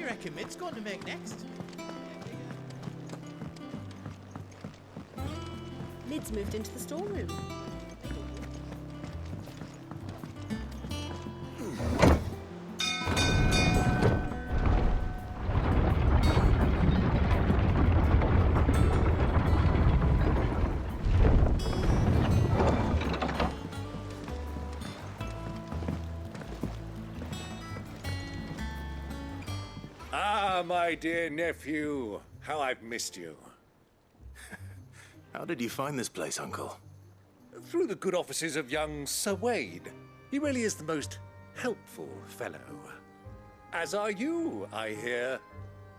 do you reckon Mid's going to make next? Mid's moved into the storeroom. Ah, my dear nephew. How I've missed you. How did you find this place, Uncle? Through the good offices of young Sir Wade. He really is the most helpful fellow. As are you, I hear.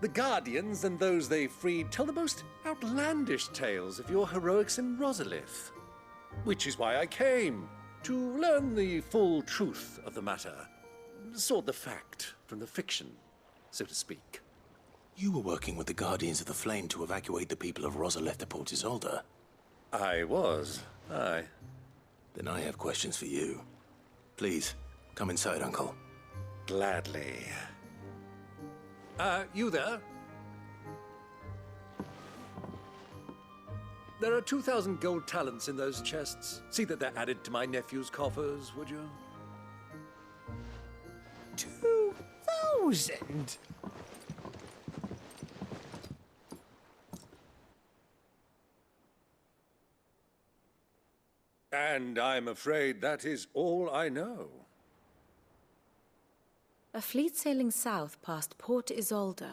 The Guardians and those they freed tell the most outlandish tales of your heroics in Rosalith. Which is why I came, to learn the full truth of the matter. Sort the fact from the fiction, so to speak. You were working with the Guardians of the Flame to evacuate the people of Rosalith to Port Isolde. I was, aye. Then I have questions for you. Please, come inside, Uncle. Gladly. You there? There are 2,000 gold talents in those chests. See that they're added to my nephew's coffers, would you? 2,000? And I'm afraid that is all I know. A fleet sailing south past Port Isolde.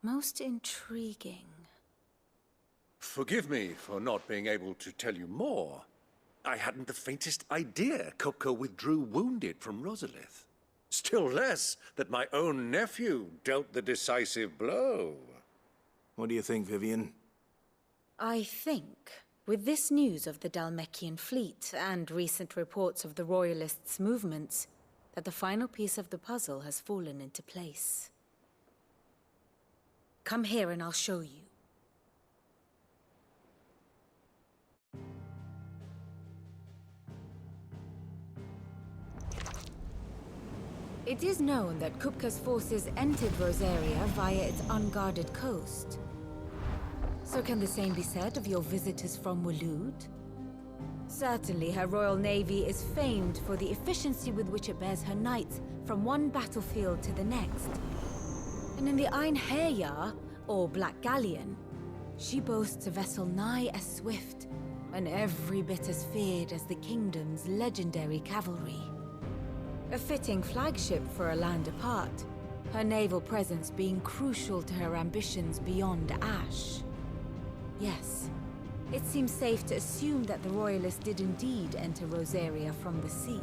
Most intriguing. Forgive me for not being able to tell you more. I hadn't the faintest idea Kupka withdrew wounded from Rosalith. Still less that my own nephew dealt the decisive blow. What do you think, Vivian? I think, with this news of the Dhalmekian fleet and recent reports of the Royalists' movements, that the final piece of the puzzle has fallen into place. Come here and I'll show you. It is known that Kupka's forces entered Rosaria via its unguarded coast. So can the same be said of your visitors from Waloed? Certainly, her Royal Navy is famed for the efficiency with which it bears her knights from one battlefield to the next. And in the Einherjar, or Black Galleon, she boasts a vessel nigh as swift and every bit as feared as the kingdom's legendary cavalry. A fitting flagship for a land apart, her naval presence being crucial to her ambitions beyond Ash. Yes, it seems safe to assume that the Royalists did indeed enter Rosaria from the sea.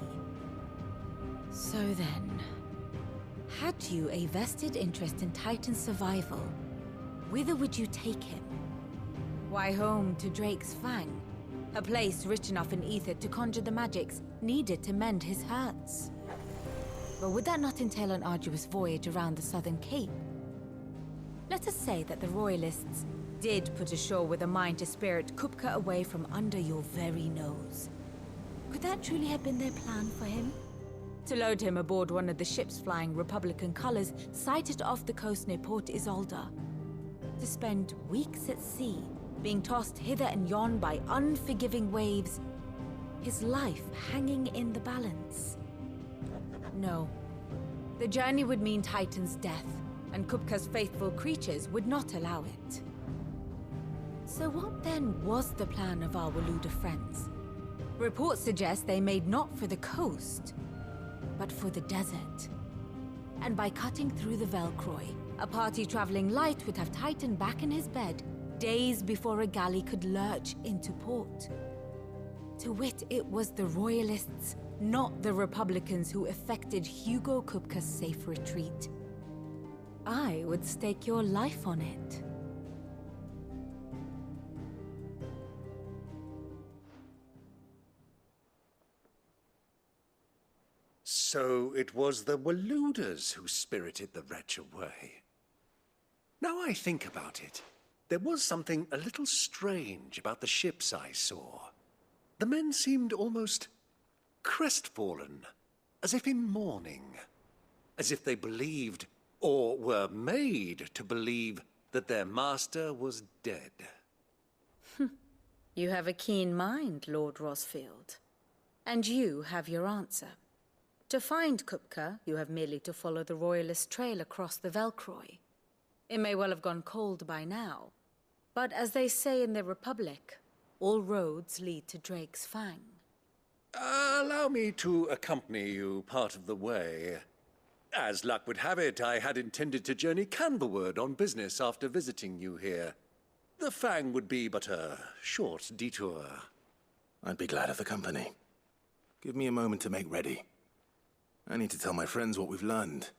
So then, had you a vested interest in Titan's survival, whither would you take him? Why, home to Drake's Fang, a place rich enough in ether to conjure the magics needed to mend his hurts. But would that not entail an arduous voyage around the southern cape? Let us say that the Royalists did put ashore with a mind to spirit Kupka away from under your very nose. Could that truly have been their plan for him? To load him aboard one of the ships flying Republican colors sighted off the coast near Port Isolde. To spend weeks at sea, being tossed hither and yon by unforgiving waves, his life hanging in the balance. No. The journey would mean Titan's death, and Kupka's faithful creatures would not allow it. So what then was the plan of our Waloed friends? Reports suggest they made not for the coast, but for the desert. And by cutting through the Velcroy, a party traveling light would have Titan back in his bed days before a galley could lurch into port. To wit, it was the Royalists, not the Republicans, who effected Hugo Kupka's safe retreat. I would stake your life on it. So it was the Waloeders who spirited the wretch away. Now I think about it, there was something a little strange about the ships I saw. The men seemed almost crestfallen, as if in mourning, as if they believed or were made to believe that their master was dead. You have a keen mind, Lord Rosfield. And you have your answer. To find Kupka, you have merely to follow the Royalist trail across the Velcroy. It may well have gone cold by now, but as they say in the Republic, all roads lead to Drake's Fang. Allow me to accompany you part of the way. As luck would have it, I had intended to journey Canberward on business after visiting you here. The Fang would be but a short detour. I'd be glad of the company. Give me a moment to make ready. I need to tell my friends what we've learned.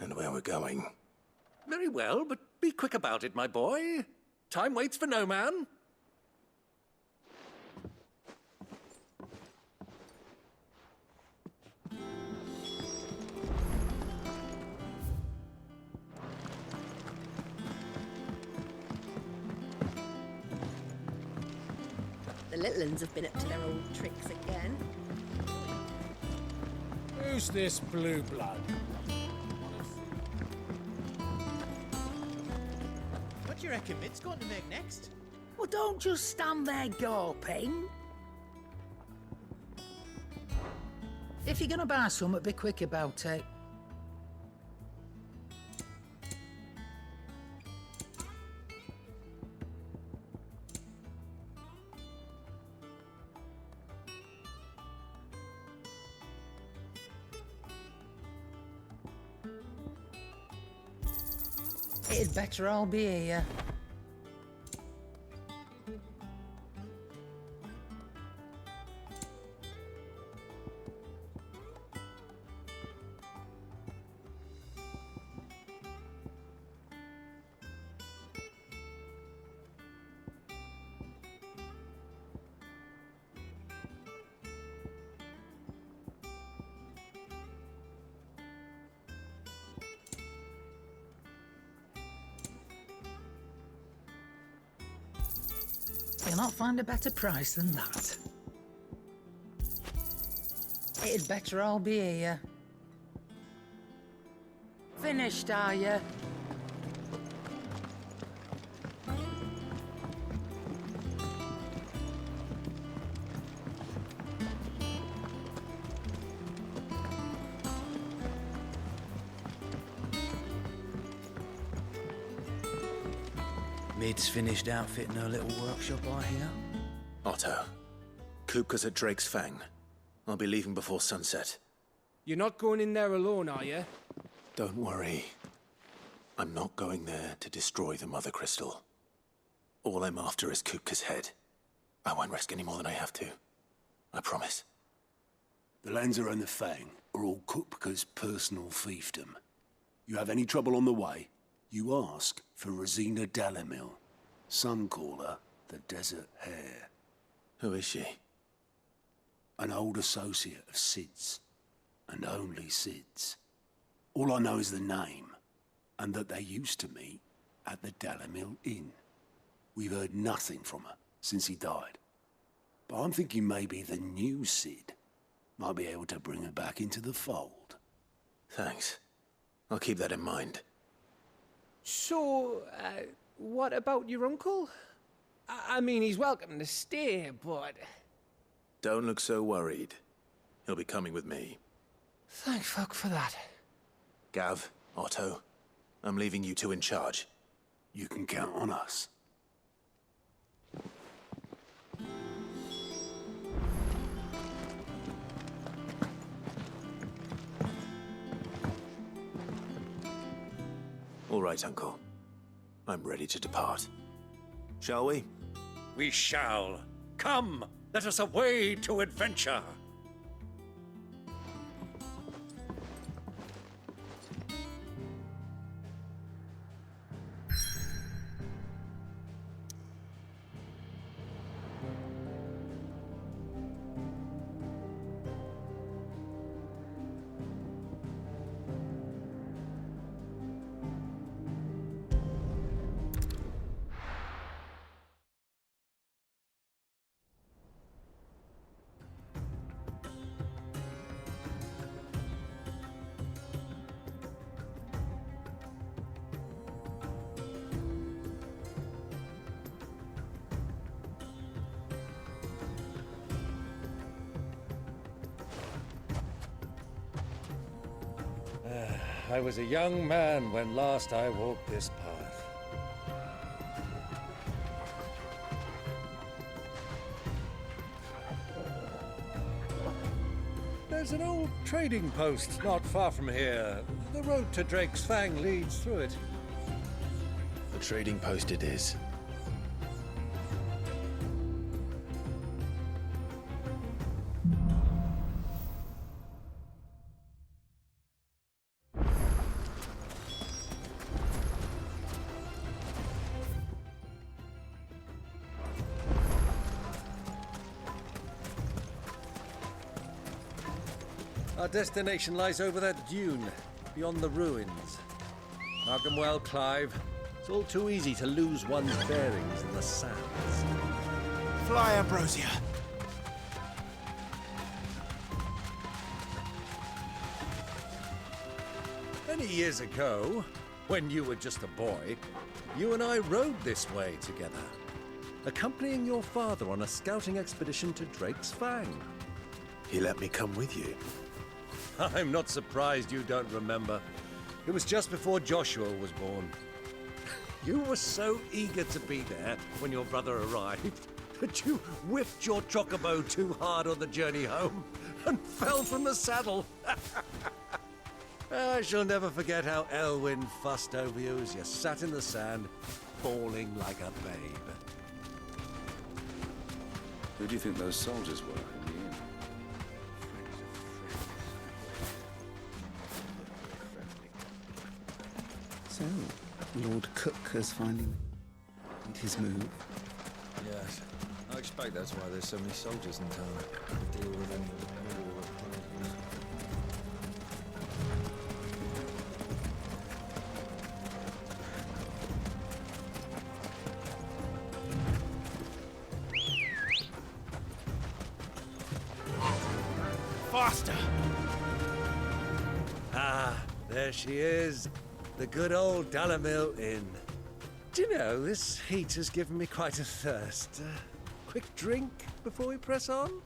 And where we're going. Very well, but be quick about it, my boy. Time waits for no man. The little uns have been up to their old tricks again. Who's this blue blood? What do you reckon Mid's going to make next? Well, don't just stand there gawping. If you're gonna buy something, be quick about it. It'd better all be here. You'll not find a better price than that. It'd better all be here. Finished, are you? Mid's finished outfitting her little workshop, I hear. Otto, Kupka's at Drake's Fang. I'll be leaving before sunset. You're not going in there alone, are you? Don't worry. I'm not going there to destroy the Mother Crystal. All I'm after is Kupka's head. I won't risk any more than I have to. I promise. The Lanza and the Fang are all Kupka's personal fiefdom. You have any trouble on the way, you ask for Rosina Dalimil. Some call her the Desert Hare. Who is she? An old associate of Sid's, and only Sid's. All I know is the name, and that they used to meet at the Dalimil Inn. We've heard nothing from her since he died. But I'm thinking maybe the new Sid might be able to bring her back into the fold. Thanks. I'll keep that in mind. So, what about your uncle? I mean, he's welcome to stay, but... Don't look so worried. He'll be coming with me. Thank fuck for that. Gav, Otto, I'm leaving you two in charge. You can count on us. All right, Uncle. I'm ready to depart. Shall we? We shall. Come, let us away to adventure. I was a young man when last I walked this path. There's an old trading post not far from here. The road to Drake's Fang leads through it. The trading post it is. Our destination lies over that dune, beyond the ruins. Mark them well, Clive. It's all too easy to lose one's bearings in the sands. Fly, Ambrosia. Many years ago, when you were just a boy, you and I rode this way together, accompanying your father on a scouting expedition to Drake's Fang. He let me come with you. I'm not surprised you don't remember. It was just before Joshua was born. You were so eager to be there when your brother arrived that you whipped your chocobo too hard on the journey home and fell from the saddle. I shall never forget how Elwyn fussed over you as you sat in the sand, bawling like a babe. Who do you think those soldiers were in the inn? So, Lord Cook has finally made his move. Yes. I expect that's why there's so many soldiers in town. To deal with any war or plans. Faster! Ah, there she is. The good old Dalamil Inn. Do you know, this heat has given me quite a thirst. Quick drink before we press on?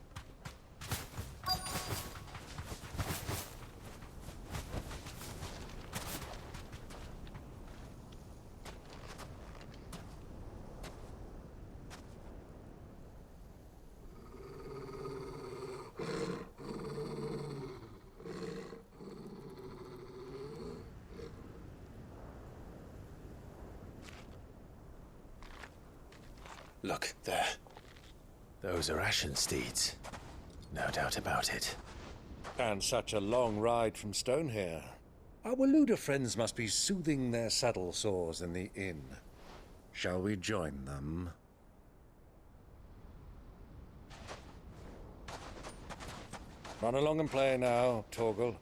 Look, there. Those are Ashen steeds. No doubt about it. And such a long ride from Stonehere. Our Waluda friends must be soothing their saddle sores in the inn. Shall we join them? Run along and play now, Torgal.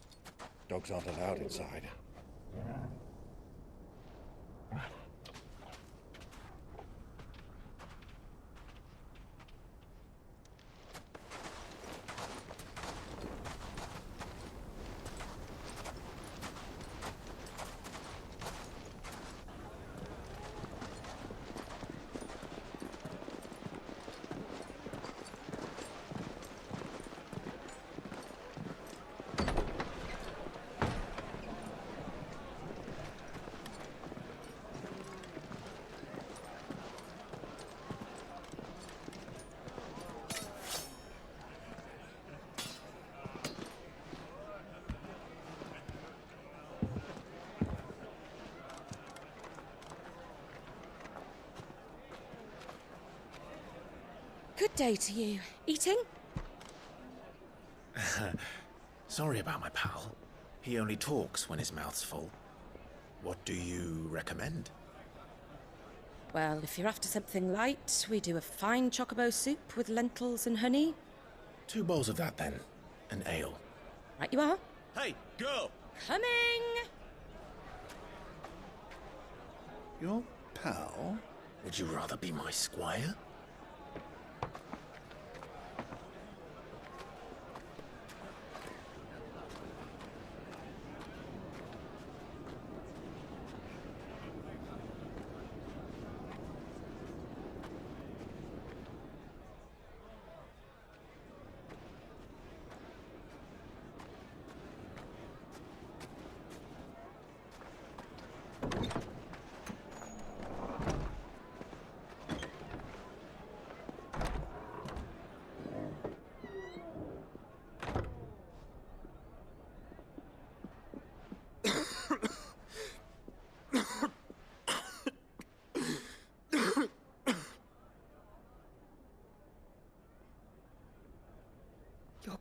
Dogs aren't allowed inside. Good day to you. Eating? Sorry about my pal. He only talks when his mouth's full. What do you recommend? Well, if you're after something light, we do a fine chocobo soup with lentils and honey. 2 bowls of that, then. An ale. Right you are. Hey, girl! Coming! Your pal? Would you rather be my squire?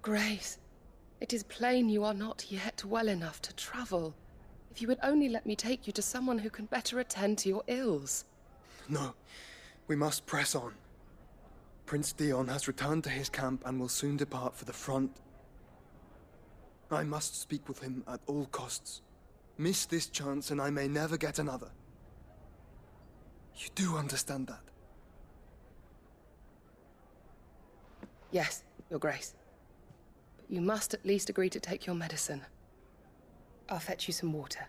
Grace, it is plain you are not yet well enough to travel. If you would only let me take you to someone who can better attend to your ills. No, we must press on. Prince Dion has returned to his camp and will soon depart for the front. I must speak with him at all costs. Miss this chance and I may never get another. You do understand that? Yes, Your Grace. But you must at least agree to take your medicine. I'll fetch you some water.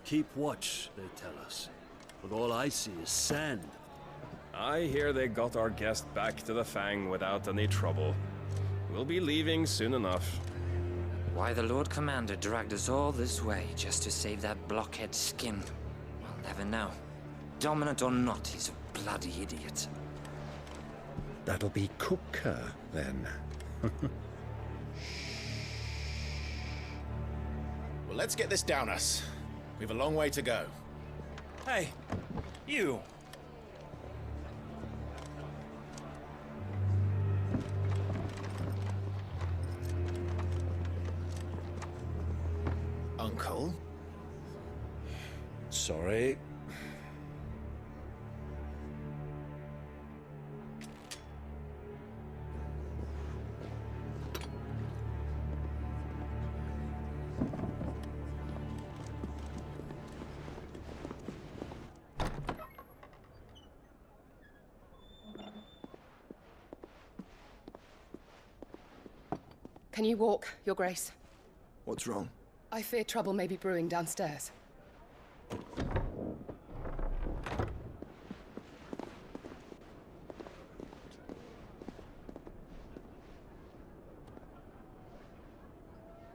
Keep watch, they tell us. But all I see is sand. I hear they got our guest back to the Fang without any trouble. We'll be leaving soon enough. Why the Lord Commander dragged us all this way just to save that blockhead skin, we'll never know. Dominant or not, he's a bloody idiot. That'll be Kupka, then. Well, let's get this down us. We've a long way to go. Hey, you! Uncle? Sorry. Can you walk, Your Grace? What's wrong? I fear trouble may be brewing downstairs.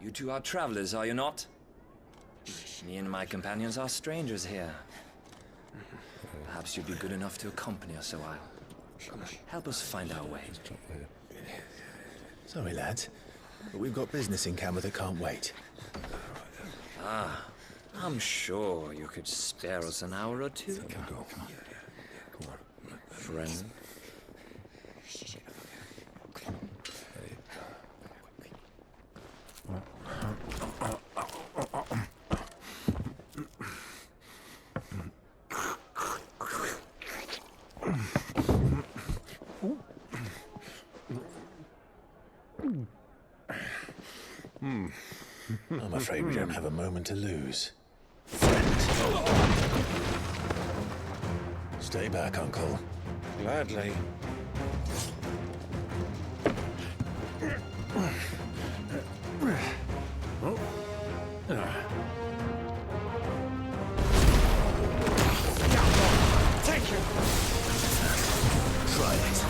You two are travelers, are you not? Me and my companions are strangers here. Perhaps you'd be good enough to accompany us a while. Help us find our way. Sorry, lads, but we've got business in camera that can't wait. Ah, I'm sure you could spare us an hour or two. Friend. I'm afraid we don't have a moment to lose. Stay back, Uncle. Gladly. Take you! Try it.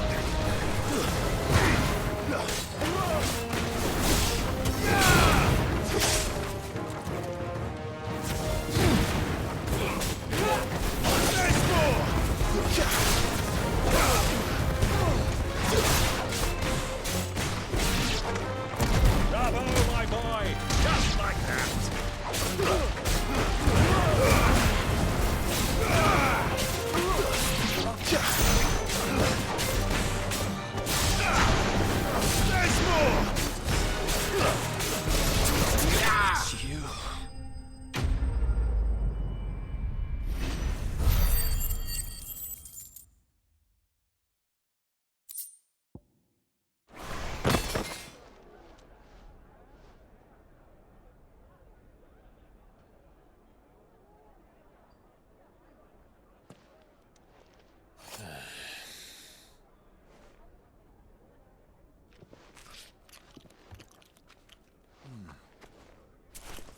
Bravo, my boy! Just like that! There's more! It's you.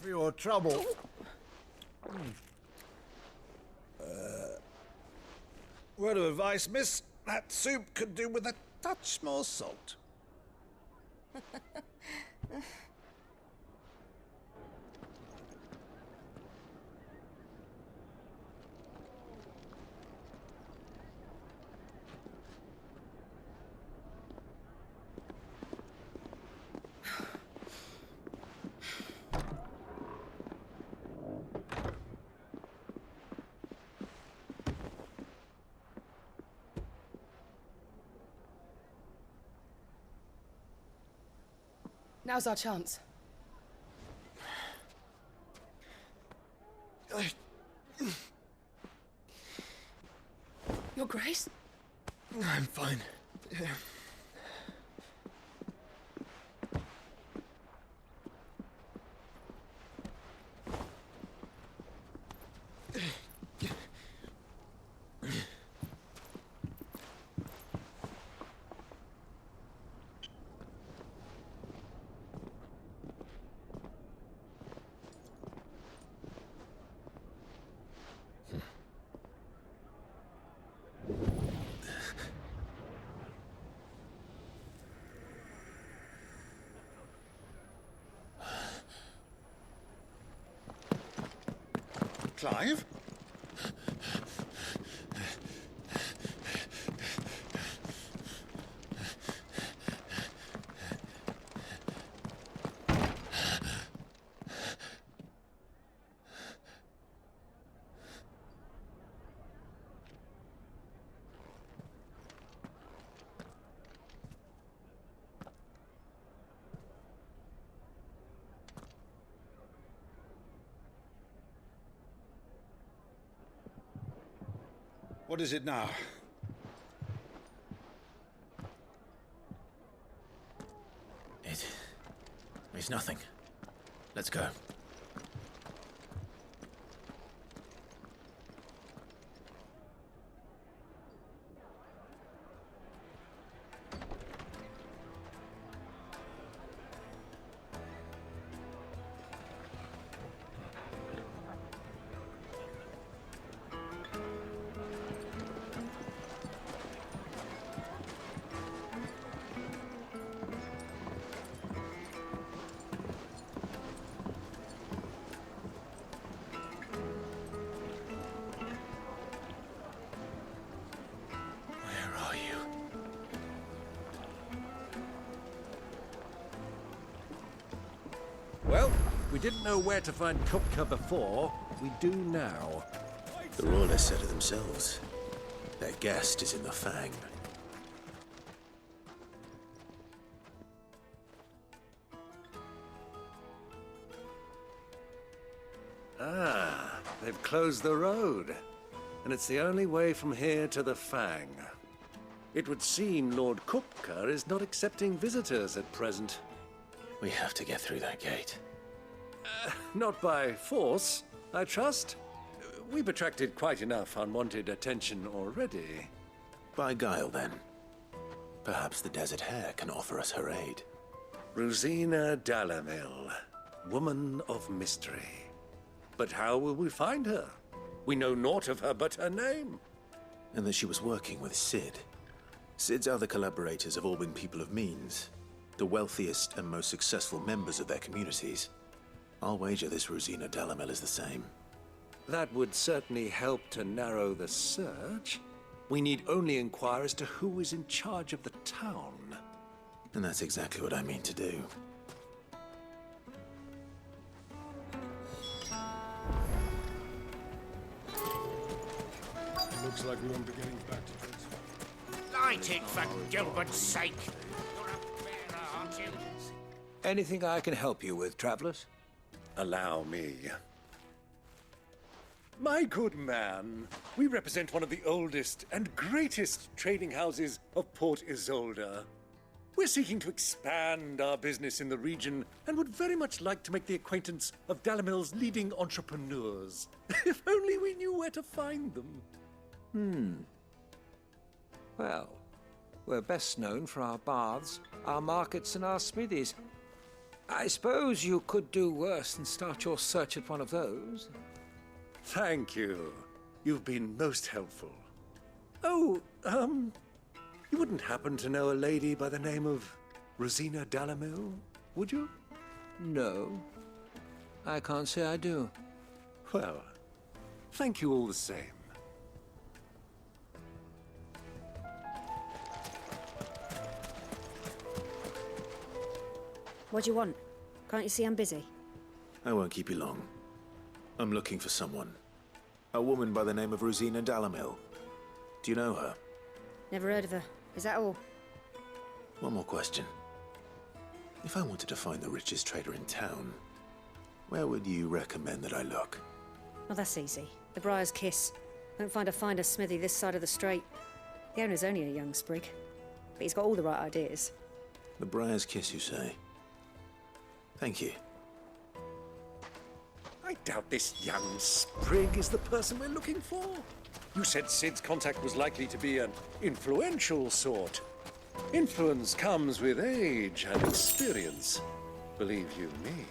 for your trouble. Word of advice, miss. That soup could do with a touch more salt. Now's our chance. Your Grace? I'm fine. Clive? What is it now? It's nothing. Let's go. Well, we didn't know where to find Kupka before. We do now. The Royalists said it themselves. Their guest is in the Fang. Ah, they've closed the road. And it's the only way from here to the Fang. It would seem Lord Kupka is not accepting visitors at present. We have to get through that gate. Not by force, I trust. We've attracted quite enough unwanted attention already. By guile, then. Perhaps the Desert Hare can offer us her aid. Rosina Dalamil, woman of mystery. But how will we find her? We know naught of her but her name. And that she was working with Cid. Cid's other collaborators have all been people of means. The wealthiest and most successful members of their communities. I'll wager this Rosina Dalamil is the same. That would certainly help to narrow the search. We need only inquire as to who is in charge of the town. And that's exactly what I mean to do. It looks like we won't be getting back to Prince. Light it, for Gilbert's sake! You're a bearer, aren't you? Anything I can help you with, travelers? Allow me. My good man, we represent one of the oldest and greatest trading houses of Port Isolde. We're seeking to expand our business in the region and would very much like to make the acquaintance of Dalamil's leading entrepreneurs. If only we knew where to find them. Well, we're best known for our baths, our markets, and our smithies. I suppose you could do worse than start your search at one of those. Thank you. You've been most helpful. Oh, you wouldn't happen to know a lady by the name of Rosina Dalamil, would you? No. I can't say I do. Well, thank you all the same. What do you want? Can't you see I'm busy? I won't keep you long. I'm looking for someone. A woman by the name of Rosina Dalamil. Do you know her? Never heard of her. Is that all? One more question. If I wanted to find the richest trader in town, where would you recommend that I look? Well, that's easy. The Briar's Kiss. Won't find a finer smithy this side of the strait. The owner's only a young sprig, but he's got all the right ideas. The Briar's Kiss, you say? Thank you. I doubt this young sprig is the person we're looking for. You said Sid's contact was likely to be an influential sort. Influence comes with age and experience, believe you me.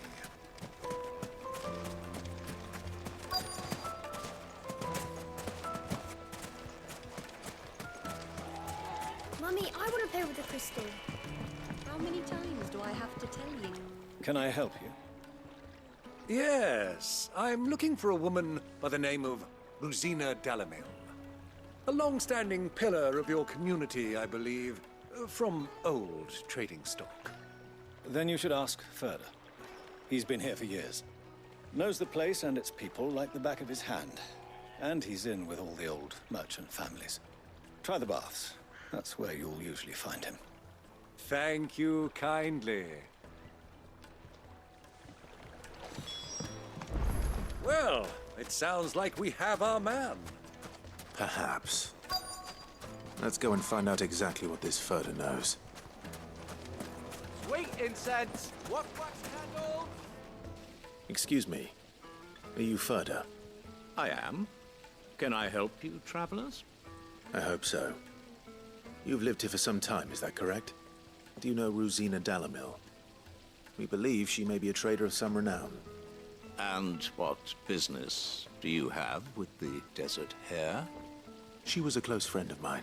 Mummy, I want to play with the crystal. How many times do I have to tell you? Can I help you? Yes, I'm looking for a woman by the name of Rosina Dalamil. A long-standing pillar of your community, I believe, from old trading stock. Then you should ask Further. He's been here for years. Knows the place and its people like the back of his hand. And he's in with all the old merchant families. Try the baths. That's where you'll usually find him. Thank you kindly. Well, it sounds like we have our man. Perhaps. Let's go and find out exactly what this Further knows. Sweet incense! What wax candle? Excuse me. Are you Further? I am. Can I help you, travelers? I hope so. You've lived here for some time, is that correct? Do you know Rosina Dalamil? We believe she may be a trader of some renown. And what business do you have with the Desert Hare? She was a close friend of mine.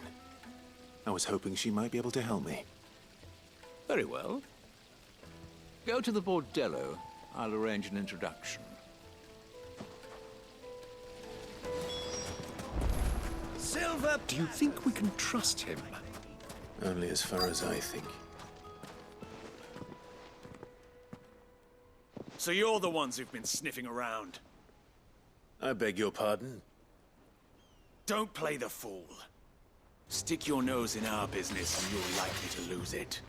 I was hoping she might be able to help me. Very well. Go to the Bordello. I'll arrange an introduction. Silver, do you think we can trust him? Only as far as I think. So you're the ones who've been sniffing around? I beg your pardon? Don't play the fool. Stick your nose in our business and you're likely to lose it.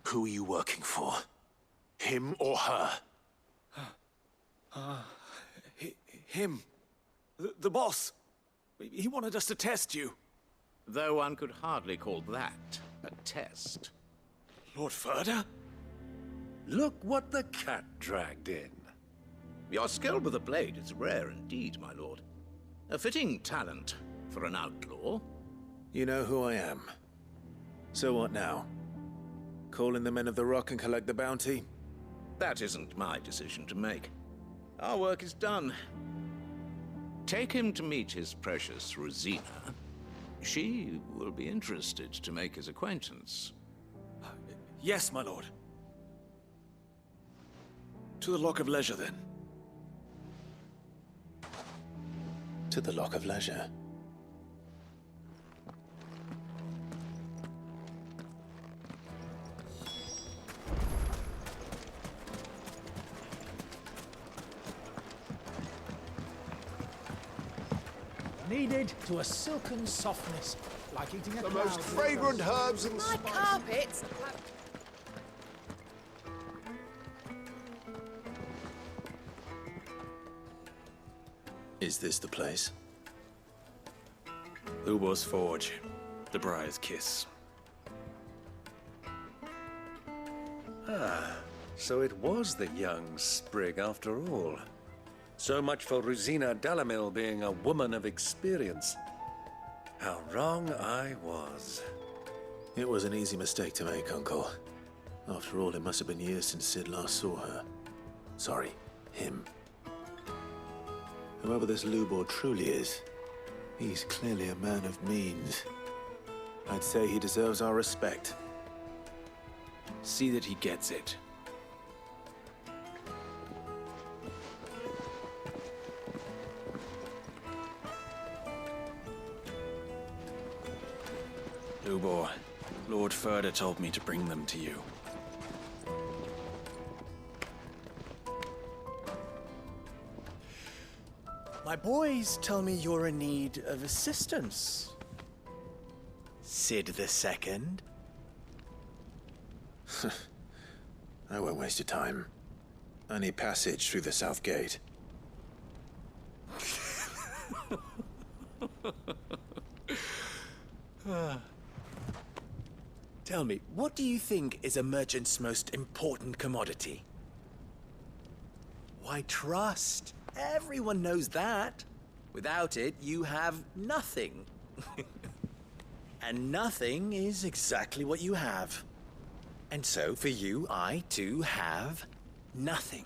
Who are you working for? Him or her? Him. The boss. He wanted us to test you. Though one could hardly call that a test. Lord Further? Look what the cat dragged in. Your skill with the blade is rare indeed, my lord. A fitting talent for an outlaw. You know who I am. So what now? Call in the Men of the Rock and collect the bounty? That isn't my decision to make. Our work is done. Take him to meet his precious Rosina. She will be interested to make his acquaintance. Yes, my lord. To the Lock of Leisure, then. To the Lock of Leisure. Kneaded to a silken softness, like eating a The cloud. most fragrant herbs and My spices. carpets! Is this the place? Ubor's Forge. The Briar's Kiss. Ah, so it was the young sprig after all. So much for Rosina Dalamil being a woman of experience. How wrong I was. It was an easy mistake to make, Uncle. After all, it must have been years since Sid last saw her. Sorry, him. Whoever this Lubor truly is, he's clearly a man of means. I'd say he deserves our respect. See that he gets it. Lubor, Lord Furder told me to bring them to you. My boys tell me you're in need of assistance. Sid the Second? I won't waste your time. I need passage through the south gate. Tell me, what do you think is a merchant's most important commodity? Why, trust. Everyone knows that. Without it, you have nothing. And nothing is exactly what you have. And so, for you, I too have nothing.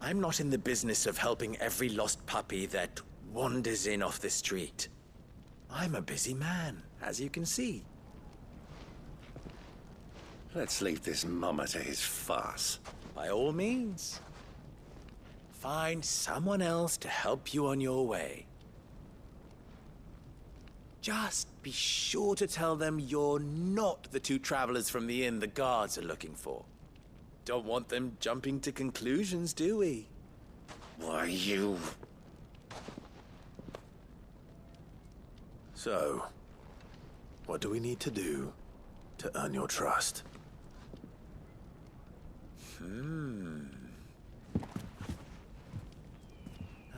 I'm not in the business of helping every lost puppy that wanders in off the street. I'm a busy man, as you can see. Let's leave this mummer to his farce. By all means. Find someone else to help you on your way. Just be sure to tell them you're not the two travelers from the inn the guards are looking for. Don't want them jumping to conclusions, do we? Why, you... So, what do we need to do to earn your trust?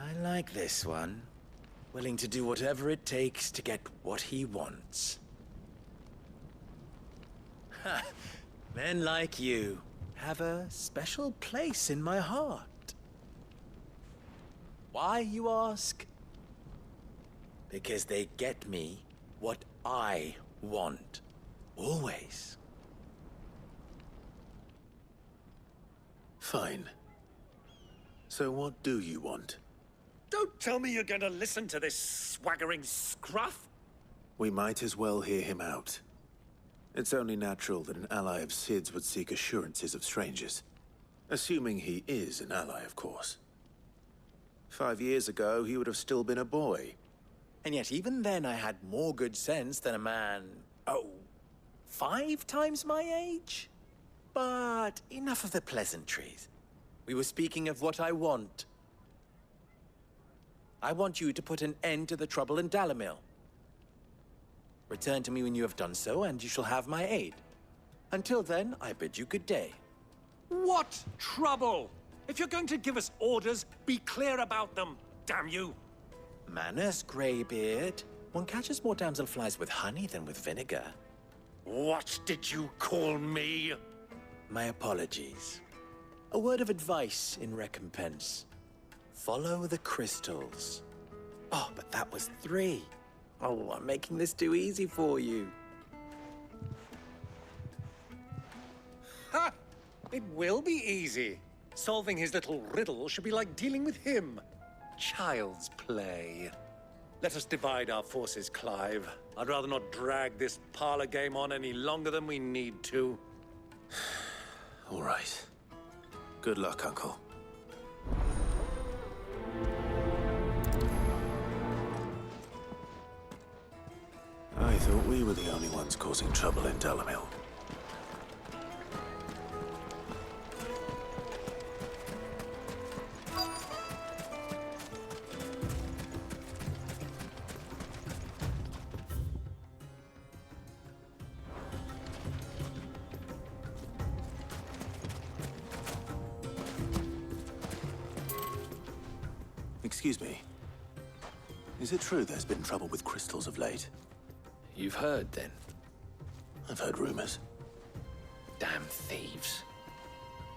I like this one. Willing to do whatever it takes to get what he wants. Ha! Men like you have a special place in my heart. Why, you ask? Because they get me what I want. Always. Fine. So what do you want? Don't tell me you're going to listen to this swaggering scruff! We might as well hear him out. It's only natural that an ally of Sid's would seek assurances of strangers. Assuming he is an ally, of course. 5 years ago, he would have still been a boy. And yet even then I had more good sense than a man, 5 times my age? But enough of the pleasantries. We were speaking of what I want. I want you to put an end to the trouble in Dalamil. Return to me when you have done so, and you shall have my aid. Until then, I bid you good day. What trouble? If you're going to give us orders, be clear about them, damn you! Manners, Greybeard. One catches more damselflies with honey than with vinegar. What did you call me? My apologies. A word of advice in recompense. Follow the crystals. Oh, but that was 3. Oh, I'm making this too easy for you. Ha! It will be easy. Solving his little riddle should be like dealing with him. Child's play. Let us divide our forces, Clive. I'd rather not drag this parlor game on any longer than we need to. All right. Good luck, Uncle. I thought we were the only ones causing trouble in Dalamil. Excuse me. Is it true there's been trouble with crystals of late? You've heard, then? I've heard rumors. Damn thieves.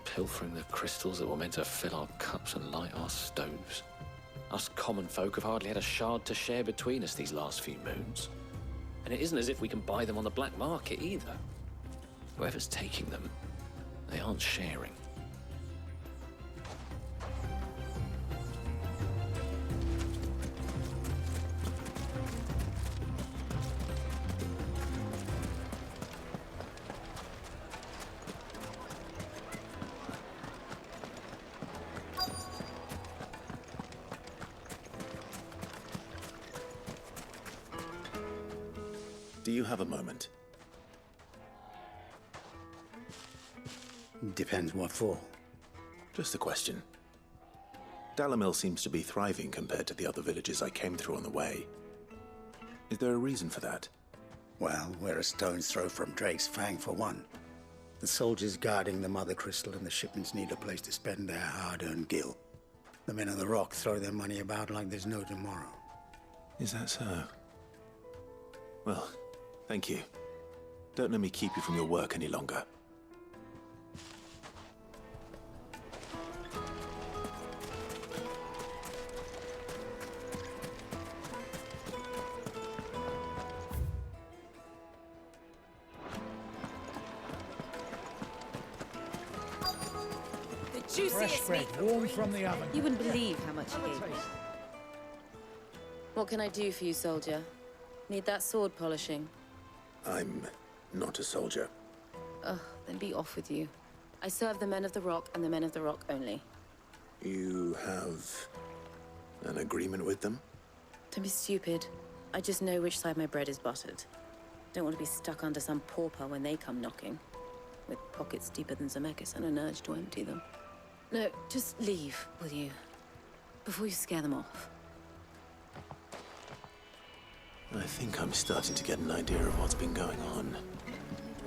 Pilfering the crystals that were meant to fill our cups and light our stoves. Us common folk have hardly had a shard to share between us these last few moons. And it isn't as if we can buy them on the black market either. Whoever's taking them, they aren't sharing. Do you have a moment? Depends what for. Just a question. Dalamil seems to be thriving compared to the other villages I came through on the way. Is there a reason for that? Well, we're a stone's throw from Drake's Fang, for one. The soldiers guarding the Mother Crystal and the shipments need a place to spend their hard-earned gil. The men of the Rock throw their money about like there's no tomorrow. Is that so? Well, thank you. Don't let me keep you from your work any longer. Fresh bread, warm from the oven. You wouldn't believe how much he gave me. What can I do for you, soldier? Need that sword polishing? I'm not a soldier. Ugh, then be off with you. I serve the men of the Rock and the men of the Rock only. You have an agreement with them? Don't be stupid. I just know which side my bread is buttered. Don't want to be stuck under some pauper when they come knocking. With pockets deeper than Zemeckis and an urge to empty them. No, just leave, will you? Before you scare them off. I think I'm starting to get an idea of what's been going on.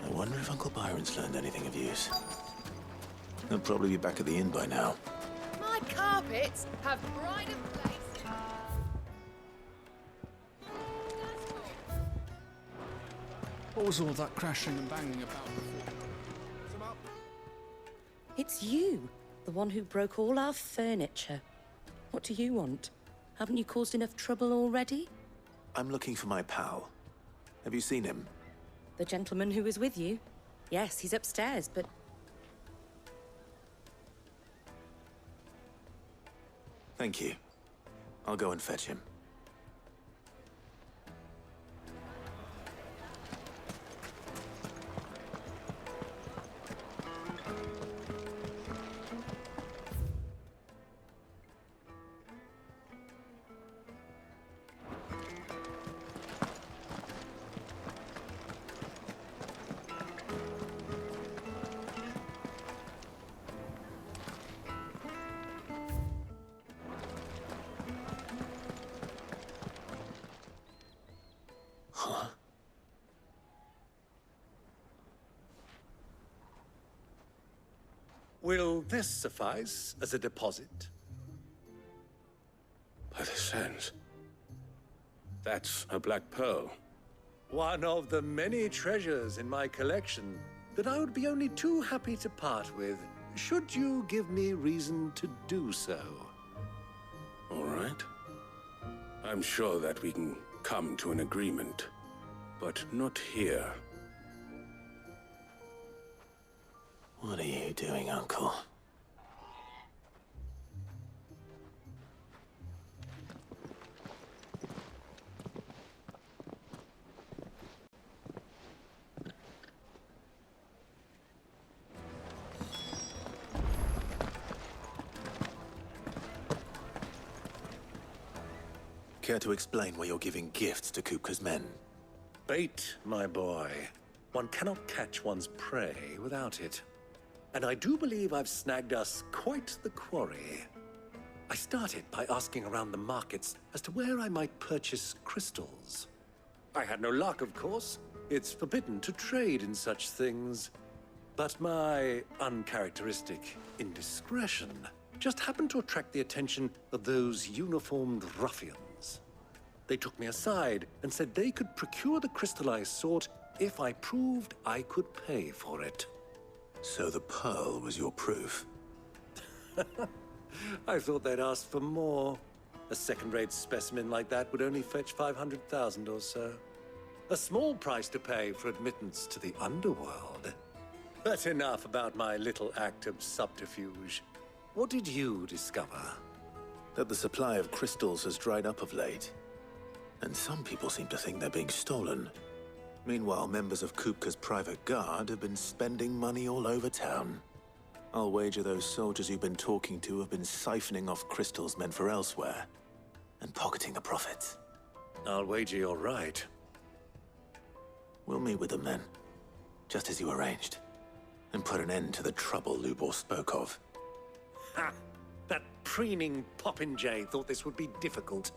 I wonder if Uncle Byron's learned anything of use. He'll probably be back at the inn by now. My carpets have brighter places. What was all that crashing and banging about before? It's you, the one who broke all our furniture. What do you want? Haven't you caused enough trouble already? I'm looking for my pal. Have you seen him? The gentleman who was with you? Yes, he's upstairs, but... Thank you. I'll go and fetch him. Will this suffice as a deposit? By the sands. That's a black pearl. One of the many treasures in my collection that I would be only too happy to part with should you give me reason to do so. All right. I'm sure that we can come to an agreement, but not here. What are you doing, Uncle? Care to explain why you're giving gifts to Kupka's men? Bait, my boy. One cannot catch one's prey without it. And I do believe I've snagged us quite the quarry. I started by asking around the markets as to where I might purchase crystals. I had no luck, of course. It's forbidden to trade in such things. But my uncharacteristic indiscretion just happened to attract the attention of those uniformed ruffians. They took me aside and said they could procure the crystal I sought if I proved I could pay for it. So the pearl was your proof? I thought they'd ask for more. A second-rate specimen like that would only fetch 500,000 or so. A small price to pay for admittance to the underworld. But enough about my little act of subterfuge. What did you discover? That the supply of crystals has dried up of late. And some people seem to think they're being stolen. Meanwhile, members of Kupka's private guard have been spending money all over town. I'll wager those soldiers you've been talking to have been siphoning off crystals meant for elsewhere, and pocketing the profits. I'll wager you're right. We'll meet with them then, just as you arranged, and put an end to the trouble Lubor spoke of. Ha! That preening popinjay thought this would be difficult.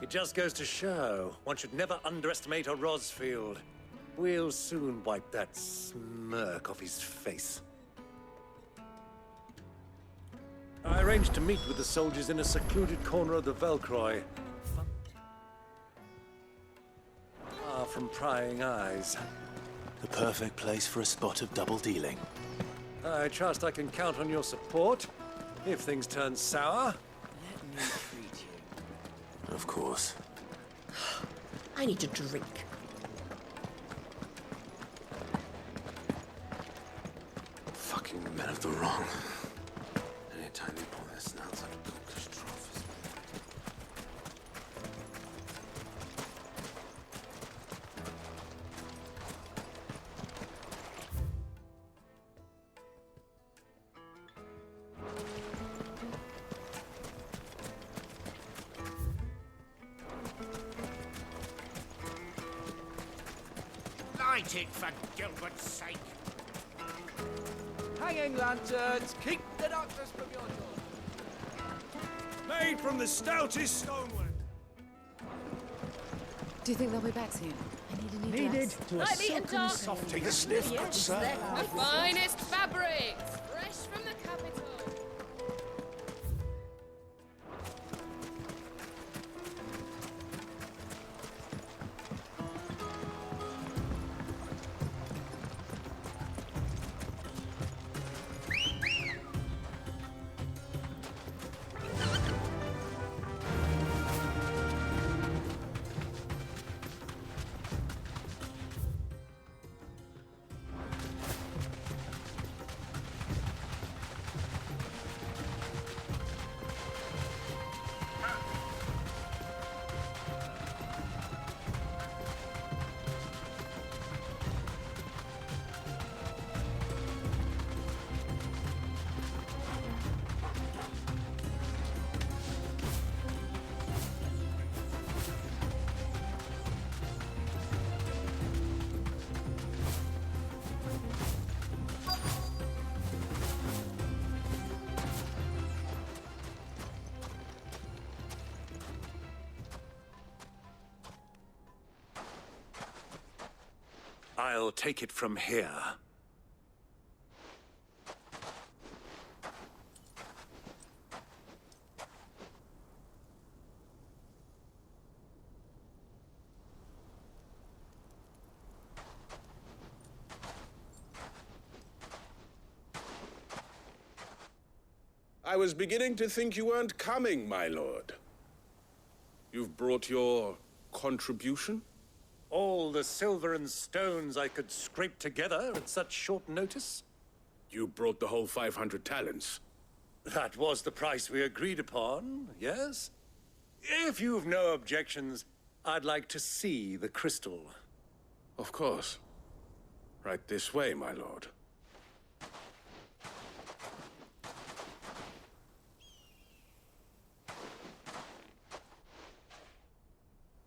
It just goes to show, one should never underestimate a Rosfield. We'll soon wipe that smirk off his face. I arranged to meet with the soldiers in a secluded corner of the Velcroy. Far from prying eyes. The perfect place for a spot of double dealing. I trust I can count on your support, if things turn sour. Let me treat you. Of course. I need a drink. Fucking men of the wrong. Anytime they pull their snouts out of Kupka's trophies. Light it, for Gilbert's sake. Hanging lanterns, keep the darkness from your door. Made from the stoutest stonework. Do you think they'll be back soon? I need a new Needed dress. to a Lightly and silken dark. soft. Take a sniff, good sir. The finest fabrics, fresh from the capital. I'll take it from here. I was beginning to think you weren't coming, my lord. You've brought your contribution? All the silver and stones I could scrape together at such short notice? You brought the whole 500 talents. That was the price we agreed upon, yes? If you've no objections, I'd like to see the crystal. Of course. Right this way, my lord.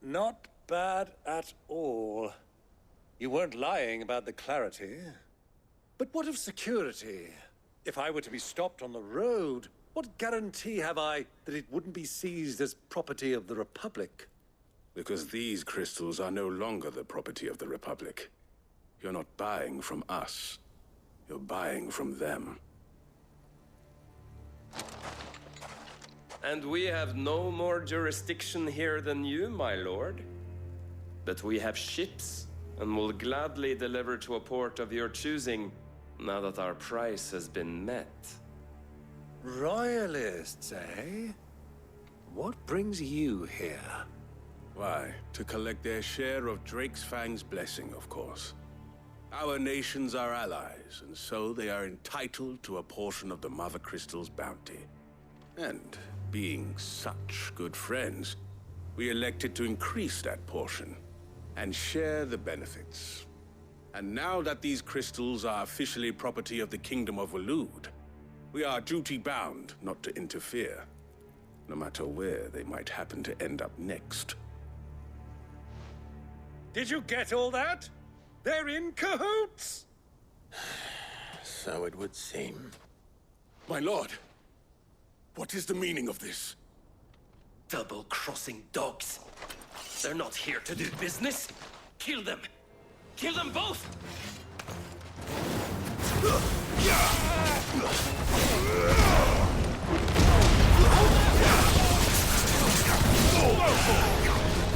Not bad at all. You weren't lying about the clarity. But what of security? If I were to be stopped on the road, what guarantee have I that it wouldn't be seized as property of the Republic? Because these crystals are no longer the property of the Republic. You're not buying from us. You're buying from them. And we have no more jurisdiction here than you, my lord. But we have ships, and will gladly deliver to a port of your choosing, now that our price has been met. Royalists, eh? What brings you here? Why, to collect their share of Drake's Fang's blessing, of course. Our nations are allies, and so they are entitled to a portion of the Mother Crystal's bounty. And being such good friends, we elected to increase that portion and share the benefits. And now that these crystals are officially property of the Kingdom of Waloed, we are duty-bound not to interfere, no matter where they might happen to end up next. Did you get all that? They're in cahoots! So it would seem. My lord, what is the meaning of this? Double-crossing dogs. They're not here to do business. Kill them. Kill them both!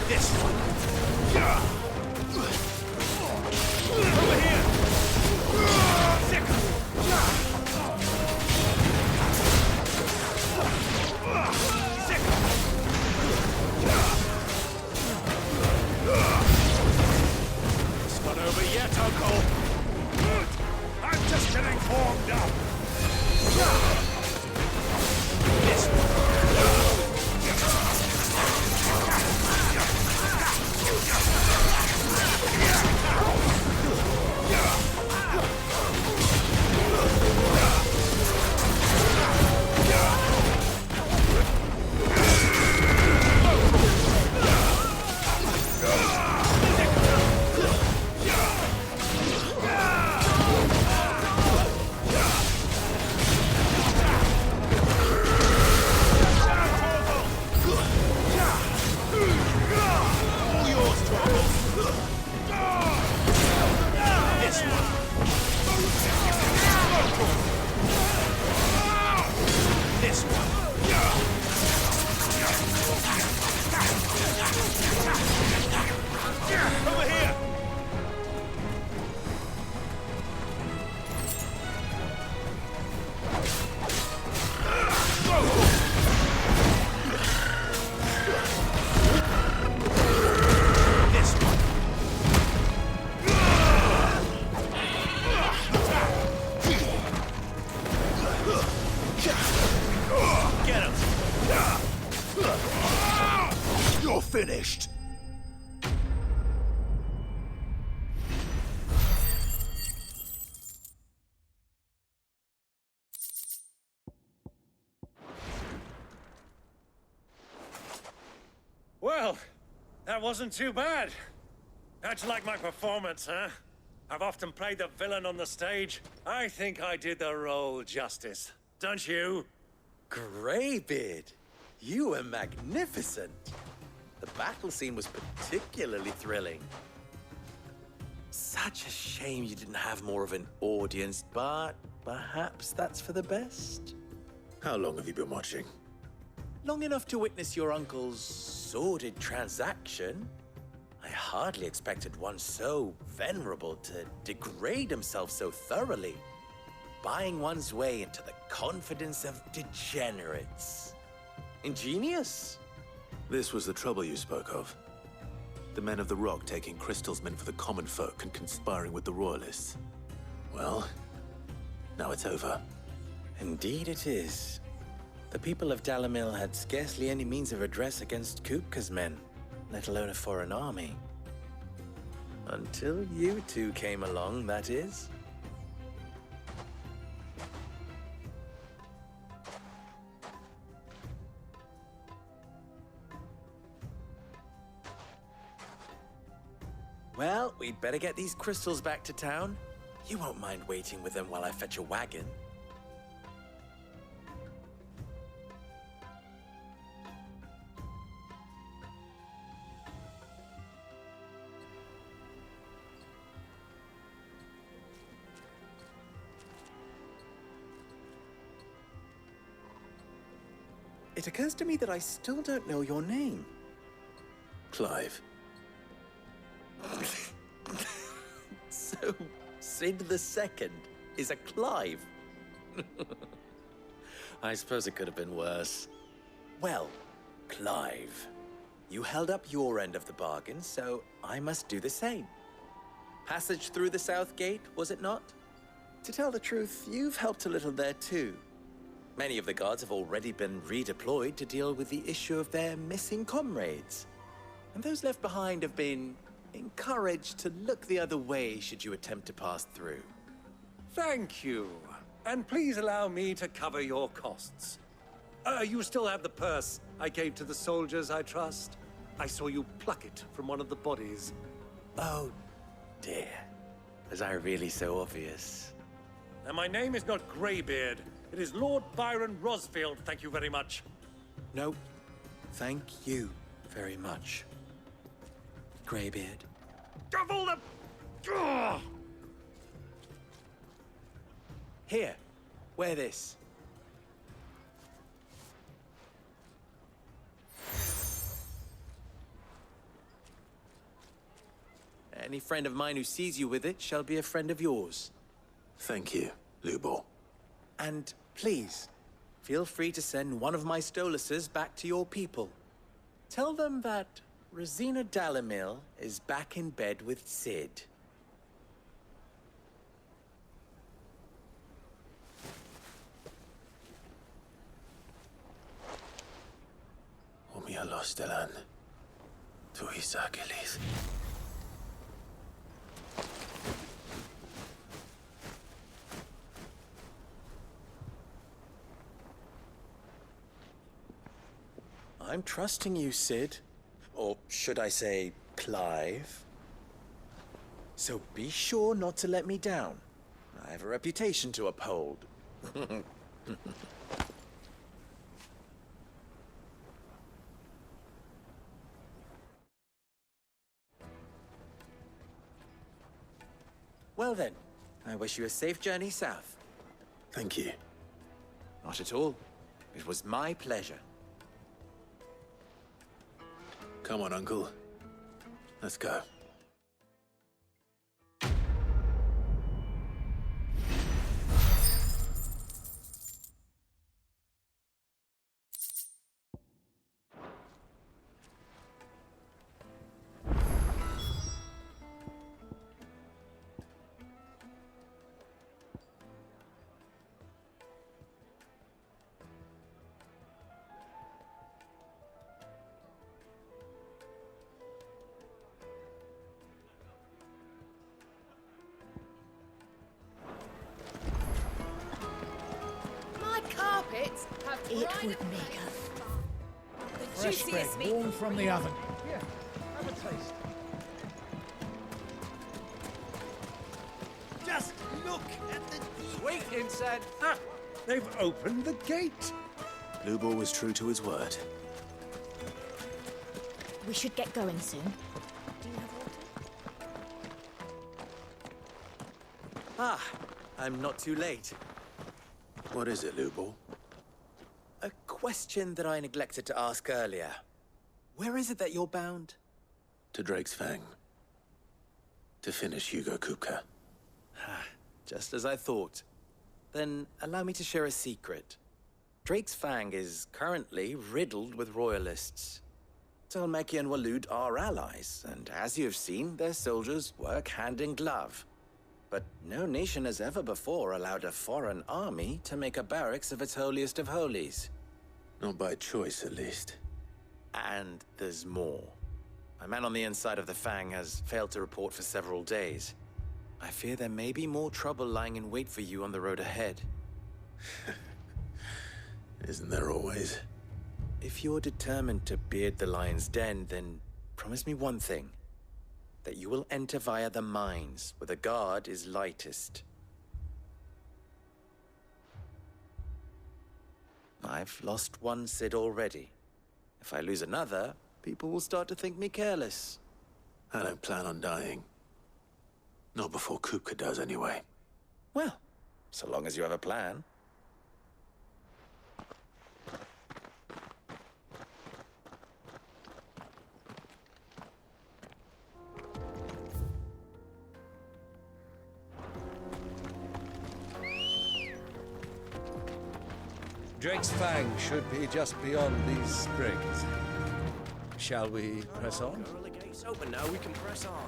This one. Over here! It's not over yet, Uncle! I'm just getting warmed up! This one. You're finished. Well, that wasn't too bad. How'd you like my performance, huh? I've often played the villain on the stage. I think I did the role justice. Don't you? Greybeard, you were magnificent. The battle scene was particularly thrilling. Such a shame you didn't have more of an audience, but perhaps that's for the best. How long have you been watching? Long enough to witness your uncle's sordid transaction. I hardly expected one so venerable to degrade himself so thoroughly. buying one's way into the confidence of degenerates. Ingenious. This was the trouble you spoke of. The men of the Rock taking crystals meant for the common folk and conspiring with the Royalists. Well, now it's over. Indeed it is. The people of Dalimil had scarcely any means of redress against Kupka's men, let alone a foreign army. Until you two came along, that is. Well, we'd better get these crystals back to town. You won't mind waiting with them while I fetch a wagon. It occurs to me that I still don't know your name. Clive. So, Sid the Second is a Clive? I suppose it could have been worse. Well, Clive, you held up your end of the bargain, so I must do the same. Passage through the South Gate, was it not? To tell the truth, you've helped a little there too. Many of the guards have already been redeployed to deal with the issue of their missing comrades. And those left behind have been encouraged to look the other way should you attempt to pass through. Thank you. And please allow me to cover your costs. You still have the purse I gave to the soldiers, I trust? I saw you pluck it from one of the bodies. Oh, dear. Was I really so obvious? And my name is not Greybeard. It is Lord Byron Rosfield, thank you very much. No, thank you very much, Greybeard. Of all the... Ugh! Here, wear this. Any friend of mine who sees you with it shall be a friend of yours. Thank you, Lubor. And please, feel free to send one of my Stoluses back to your people. Tell them that Rosina Dalimil is back in bed with Sid. Omia Lostelan. Tuisa Achilles. I'm trusting you, Sid. Or should I say, Clive? So be sure not to let me down. I have a reputation to uphold. Well then, I wish you a safe journey south. Thank you. Not at all. It was my pleasure. Come on, Uncle. Let's go. It would make a... The juiciest meat warm from the oven. Here, have a taste. Just look at the sweet incense. Ah, they've opened the gate. Lubor was true to his word. We should get going soon. Ah, I'm not too late. What is it, Lubor? A question that I neglected to ask earlier. Where is it that you're bound? To Drake's Fang. To finish Hugo Kupka. Just as I thought. Then allow me to share a secret. Drake's Fang is currently riddled with royalists. Tolmeki and Waloed are allies, and as you have seen, their soldiers work hand in glove. But no nation has ever before allowed a foreign army to make a barracks of its holiest of holies. Not by choice, at least. And there's more. My man on the inside of the Fang has failed to report for several days. I fear there may be more trouble lying in wait for you on the road ahead. Isn't there always? If you're determined to beard the lion's den, then promise me one thing. That you will enter via the mines, where the guard is lightest. I've lost one Cid already. If I lose another, people will start to think me careless. I don't plan on dying. Not before Kupka does, anyway. Well, so long as you have a plan. Drake's Fang should be just beyond these springs. Shall we press on? The gate's open now, we can press on.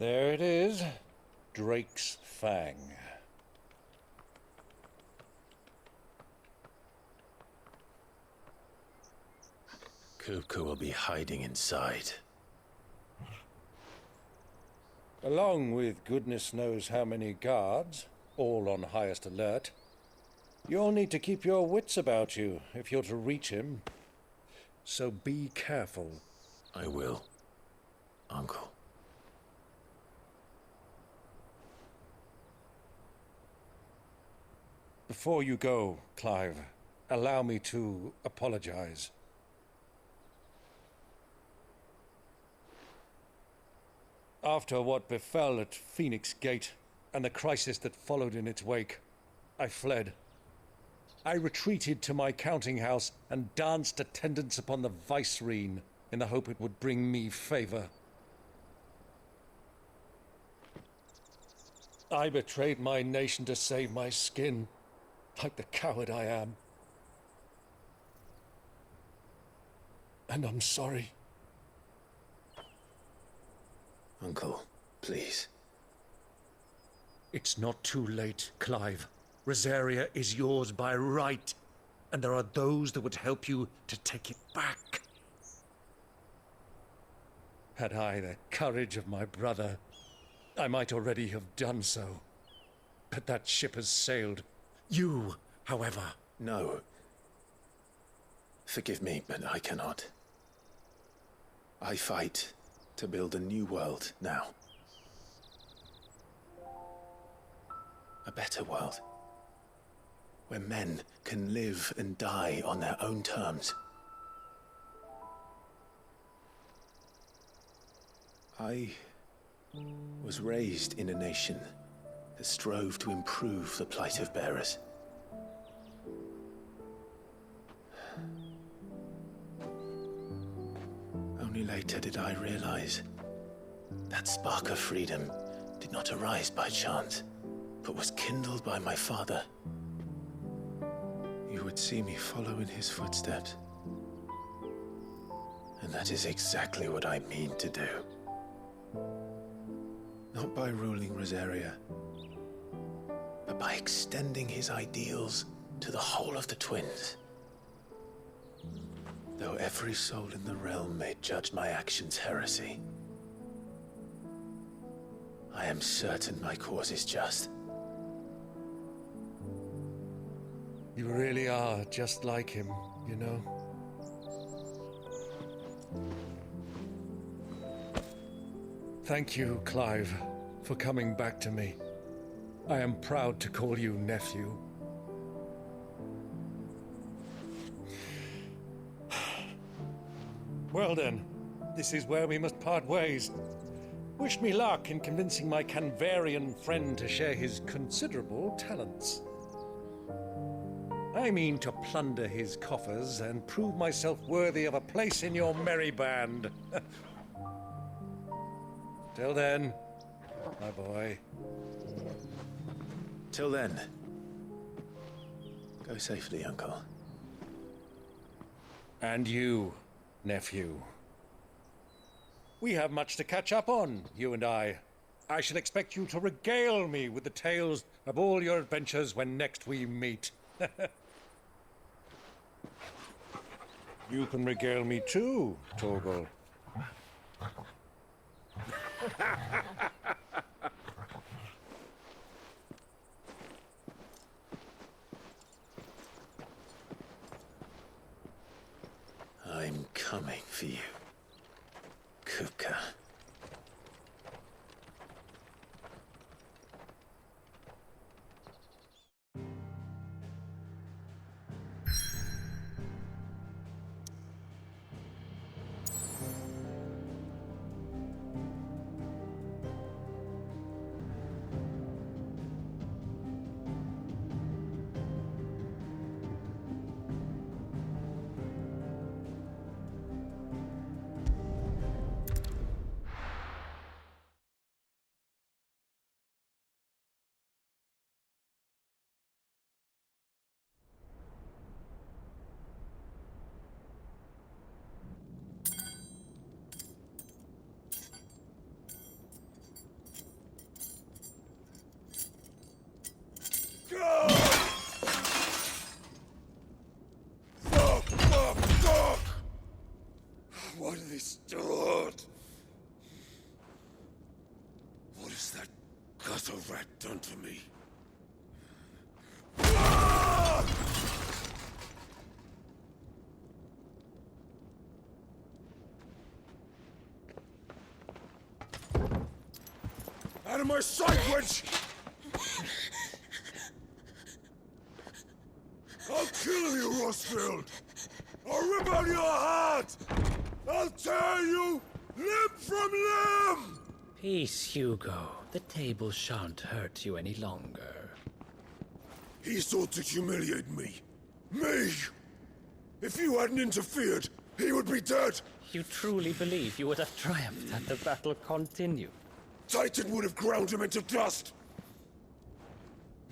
There it is. Drake's Fang. Kupka will be hiding inside. Along with goodness knows how many guards, all on highest alert. You'll need to keep your wits about you if you're to reach him. So be careful. I will, Uncle. Before you go, Clive, allow me to apologize. After what befell at Phoenix Gate and the crisis that followed in its wake, I fled. I retreated to my counting house and danced attendance upon the Vicereine in the hope it would bring me favor. I betrayed my nation to save my skin, like the coward I am. And I'm sorry. Uncle, please. It's not too late, Clive. Rosaria is yours by right, and there are those that would help you to take it back. Had I the courage of my brother, I might already have done so. But that ship has sailed. You, however... No. Forgive me, but I cannot. I fight to build a new world now. A better world. Where men can live and die on their own terms. I was raised in a nation that strove to improve the plight of bearers. Only later did I realize that spark of freedom did not arise by chance, but was kindled by my father. You would see me follow in his footsteps. And that is exactly what I mean to do. Not by ruling Rosaria, but by extending his ideals to the whole of the twins. Though Every soul in the realm may judge my actions heresy. I am certain my cause is just. You really are just like him, you know? Thank you, Clive, for coming back to me. I am proud to call you nephew. Well then, this is where we must part ways. Wish me luck in convincing my Canvarian friend to share his considerable talents. I mean to plunder his coffers and prove myself worthy of a place in your merry band. Till then, my boy. Till then, go safely, Uncle. And you, nephew. We have much to catch up on, you and I. I shall expect you to regale me with the tales of all your adventures when next we meet. You can regale me too, Torgal. I'm coming for you, Kupka. What have they start? What has that gutter rat done to me? Out of my sight, witch! I'll kill you, Rosfield! I'll rip out your heart! I'll tear you limb from limb! Peace, Hugo. The table shan't hurt you any longer. He sought to humiliate me. Me! If you hadn't interfered, he would be dead! You truly believe you would have triumphed had the battle continued? Titan would have ground him into dust!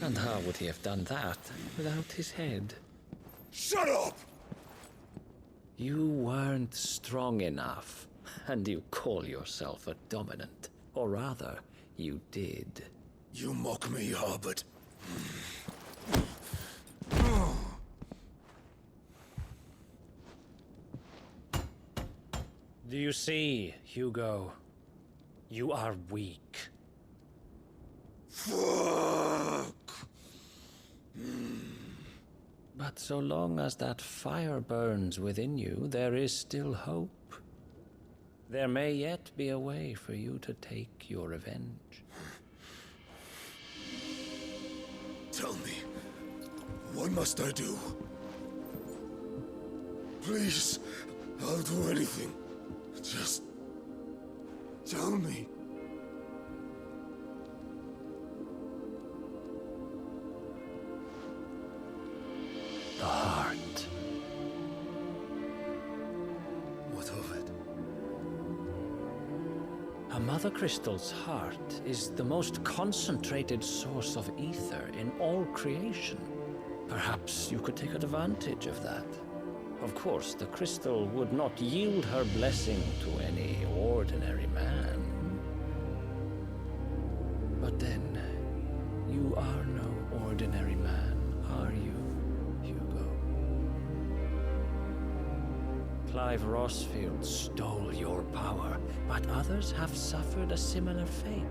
And how would he have done that without his head? Shut up! You weren't strong enough, and you call yourself a dominant. Or rather, you did. You mock me, Harbert. Do you see, Hugo? You are weak. Fuck! But so long as that fire burns within you, there is still hope. There may yet be a way for you to take your revenge. Tell me, what must I do? Please, I'll do anything. Just tell me. The heart. What of it? A Mother Crystal's heart is the most concentrated source of ether in all creation. Perhaps you could take advantage of that. Of course, the crystal would not yield her blessing to any ordinary man. But then, you are no ordinary man, are you, Hugo? Clive Rossfield stole your power, but others have suffered a similar fate,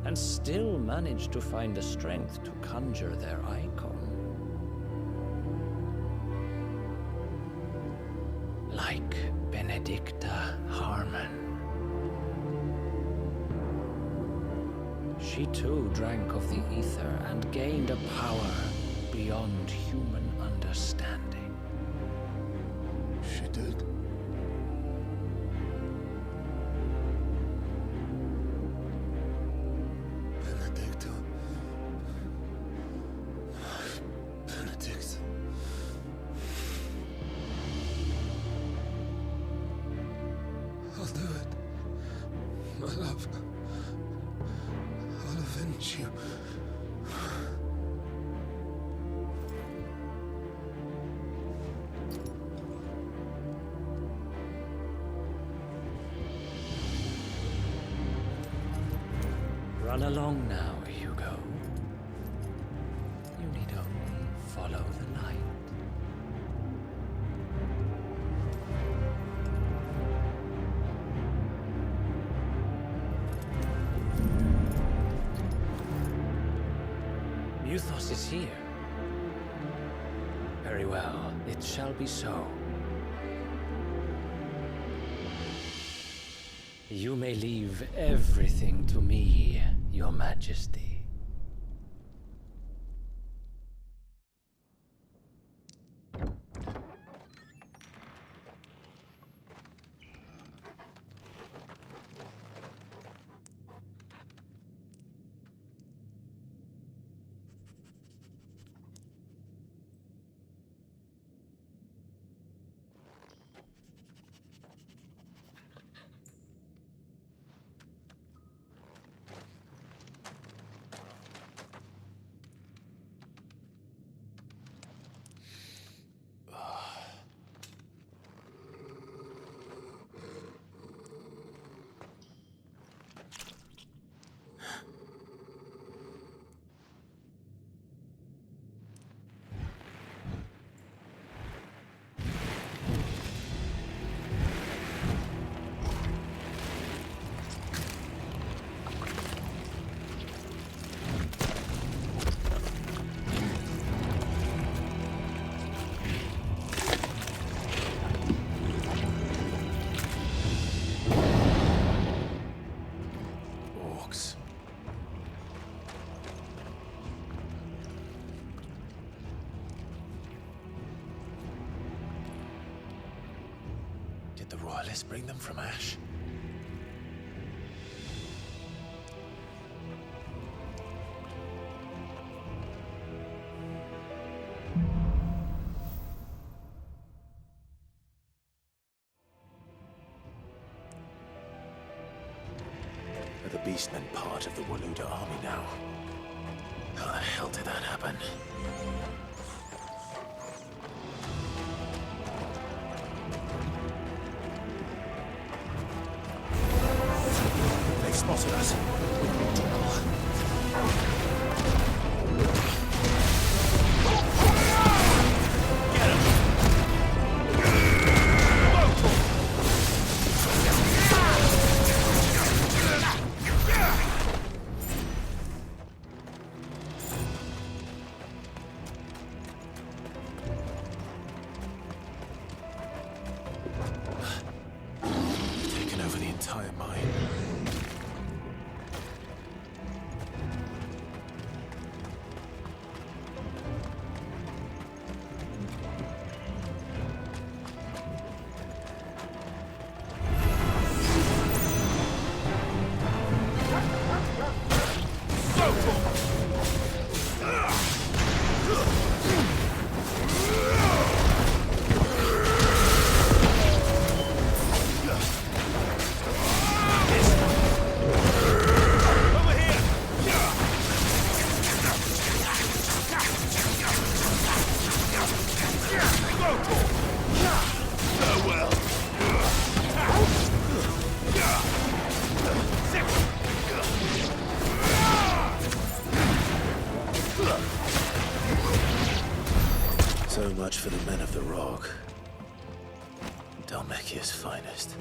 and still managed to find the strength to conjure their icon. Like Benedicta Harmon. She too drank of the ether and gained a power beyond human understanding. She did. Benedicta. Benedict. I'll do it. My love. I'll avenge you. Run along now, Hugo. You need only follow the light. Muthos is here. Very well, it shall be so. You may leave everything to me, Your Majesty. Did the Royalists bring them from Ash? Are the Beastmen part of the Waluda army now? How the hell did that happen? They've spotted us. We can deal. Taken over the entire mine. Dhalmekia's finest.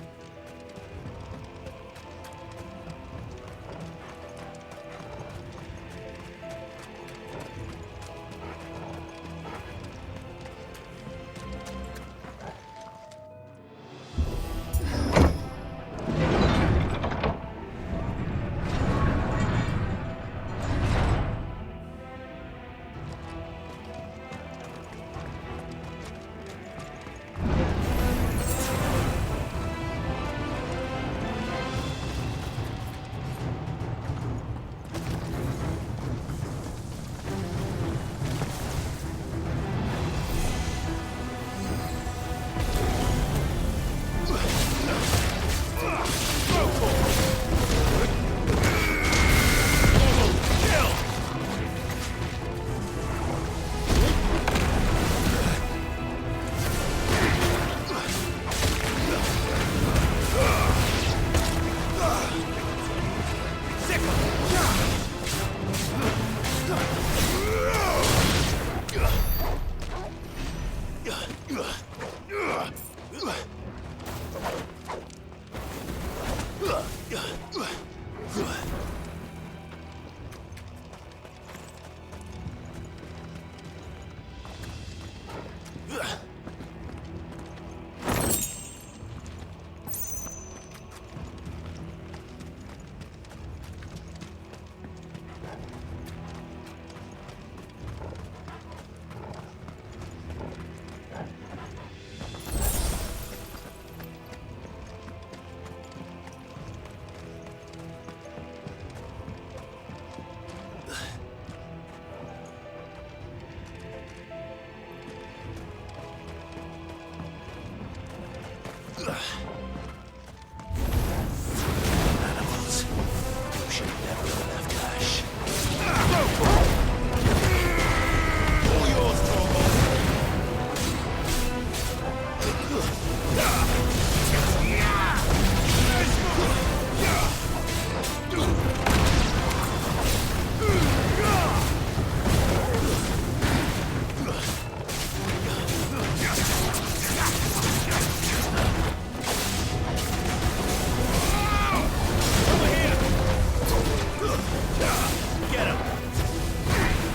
Animals. You should never have left Ash. All yours, Get him!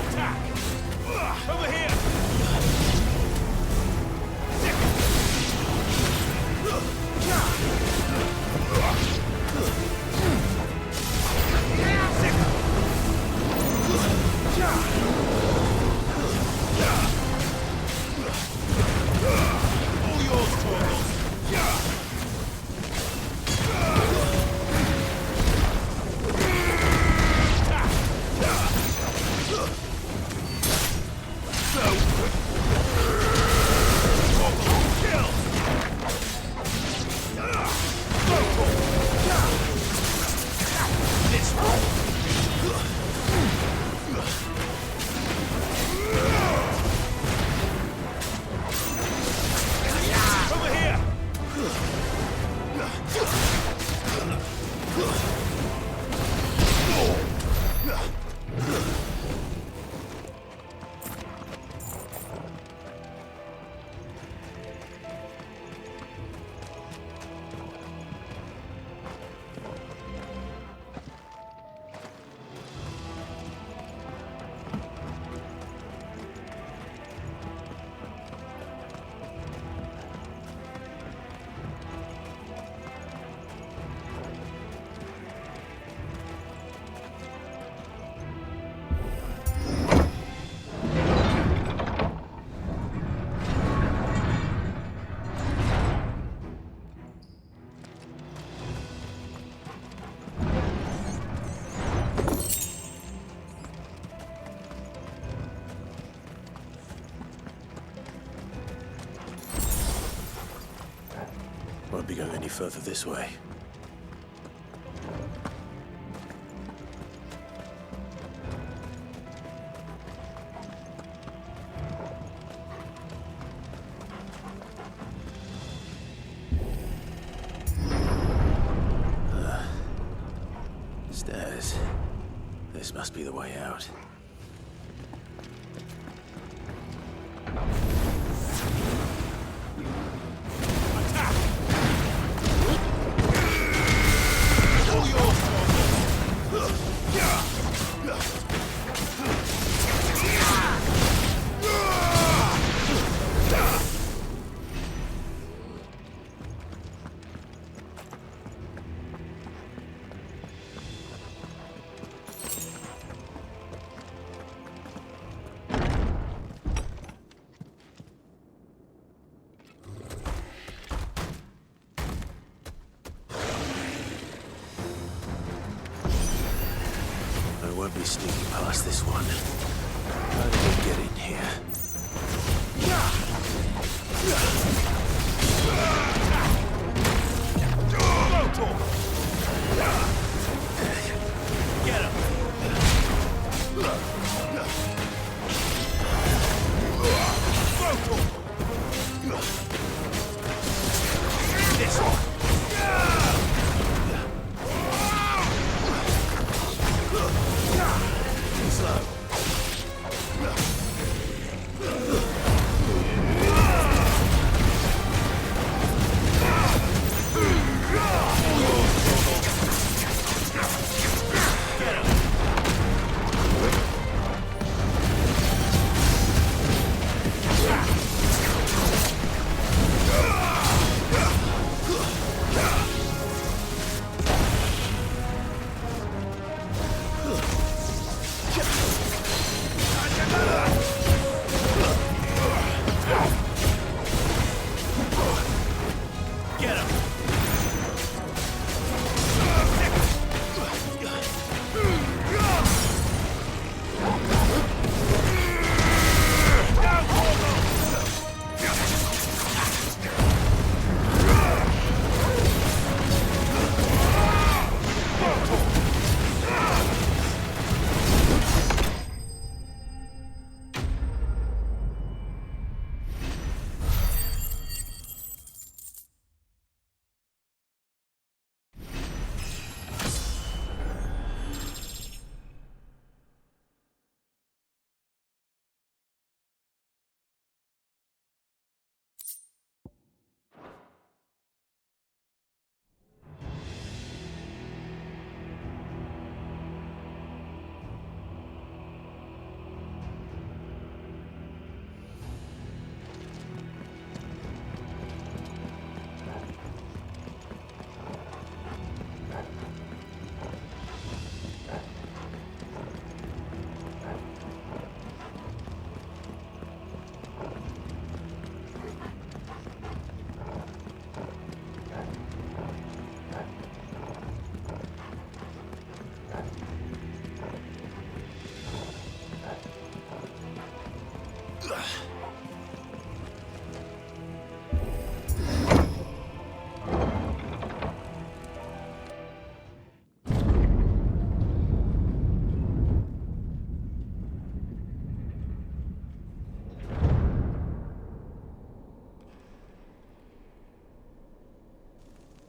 Attack! Over here! All yours, Torgal! Over here! Won't be going any further this way. Stairs. This must be the way out. Attack! I won't be sneaking past this one. How did we get in here? Get him! This one! Slow.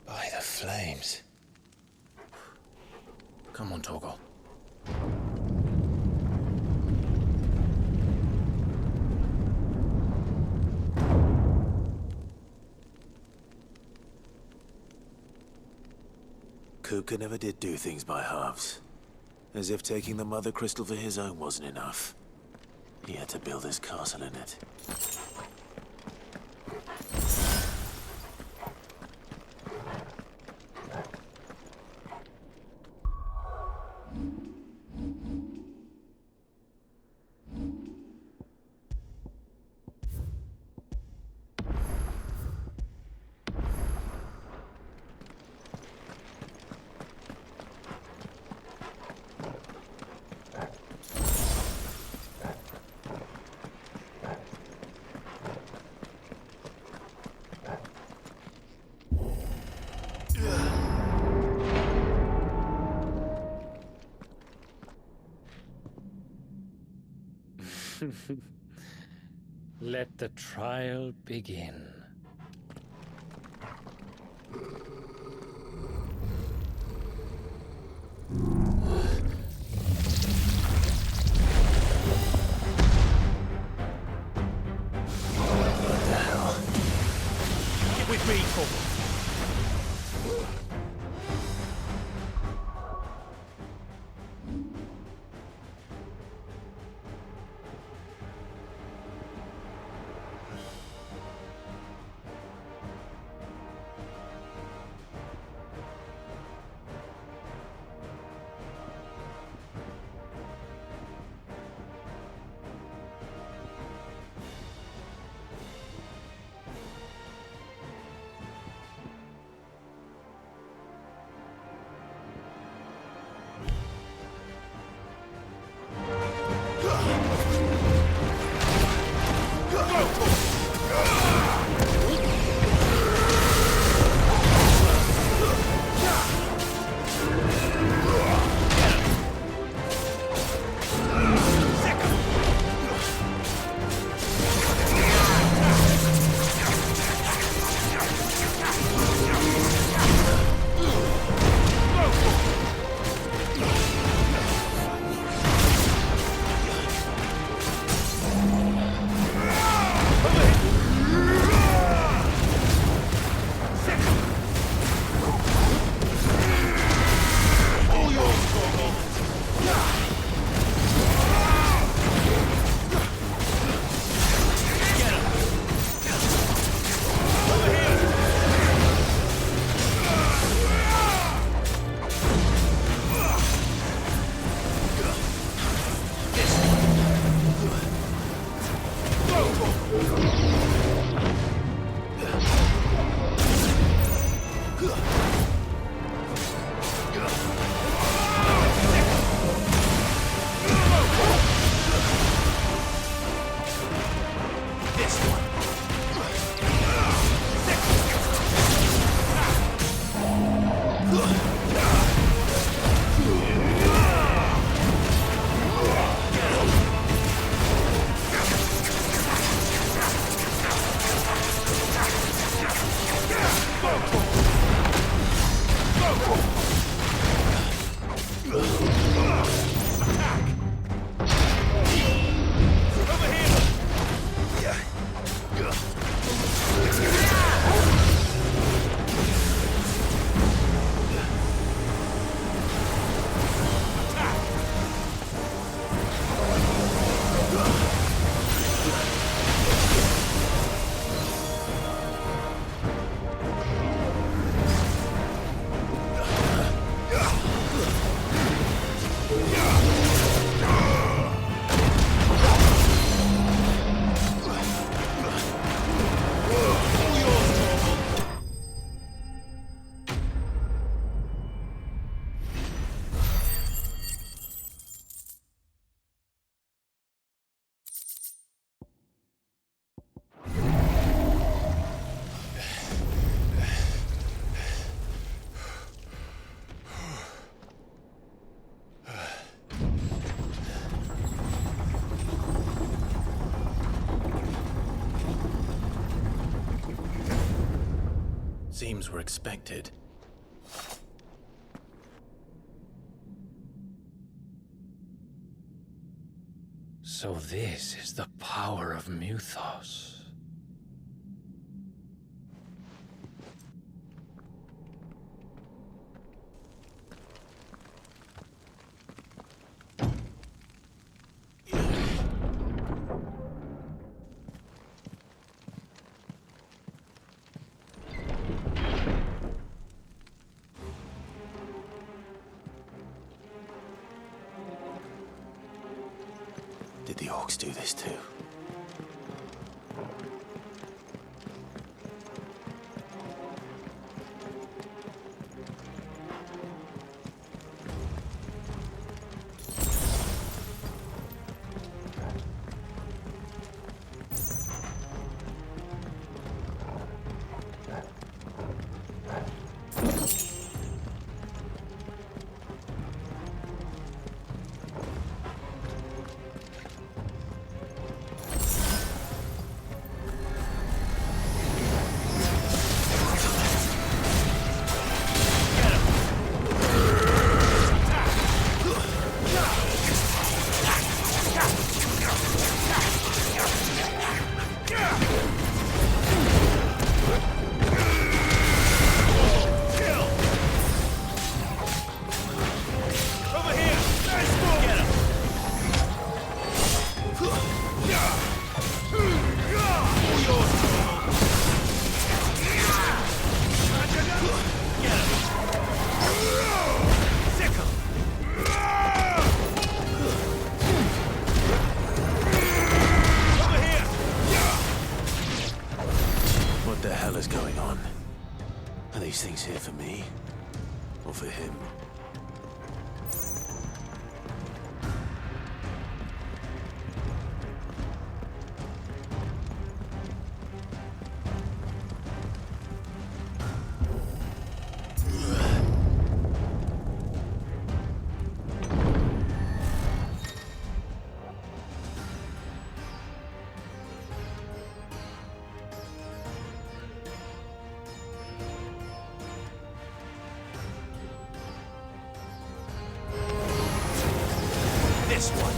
By the flames. Come on, Torgal. Kupka never did do things by halves. As if taking the Mother Crystal for his own wasn't enough. He had to build his castle in it. Let the trial begin. What the hell? Get with me, Torgal. Seems we're expected. So this is the power of Muthos. Did the orcs do this too? What the hell is going on? Are these things here for me? Or for him? This one.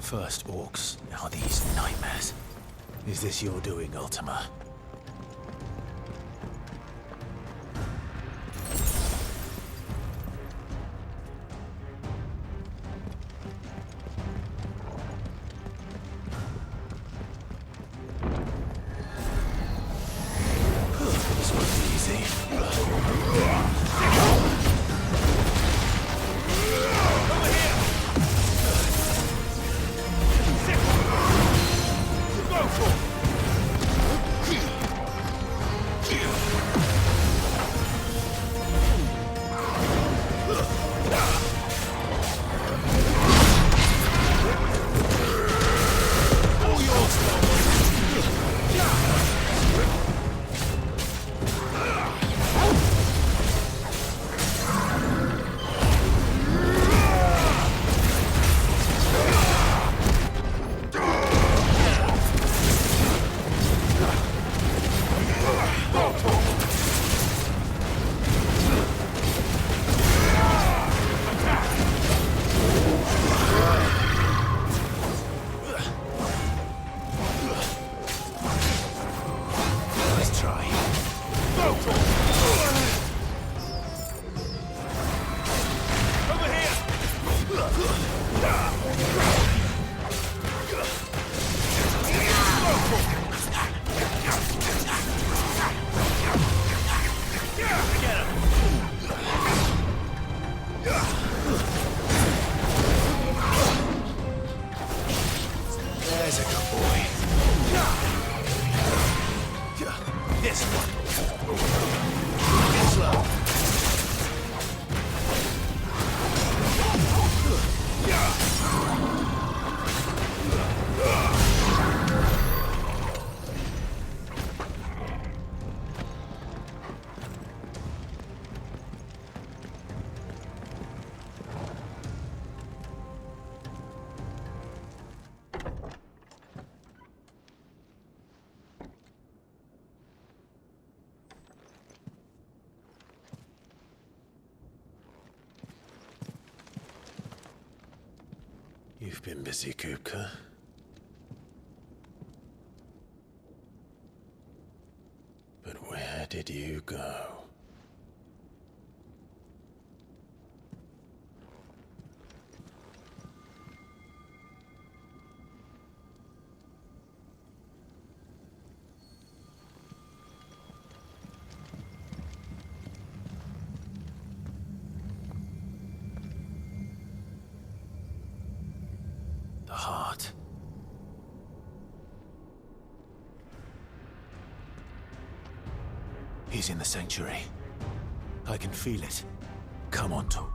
First orcs, now these nightmares. Is this your doing, Ultima? This wasn't easy. There's a good boy. This one. Get slow. You've been busy, Kupka. But where did you go? The heart. He's in the sanctuary. I can feel it. Come on, Tom.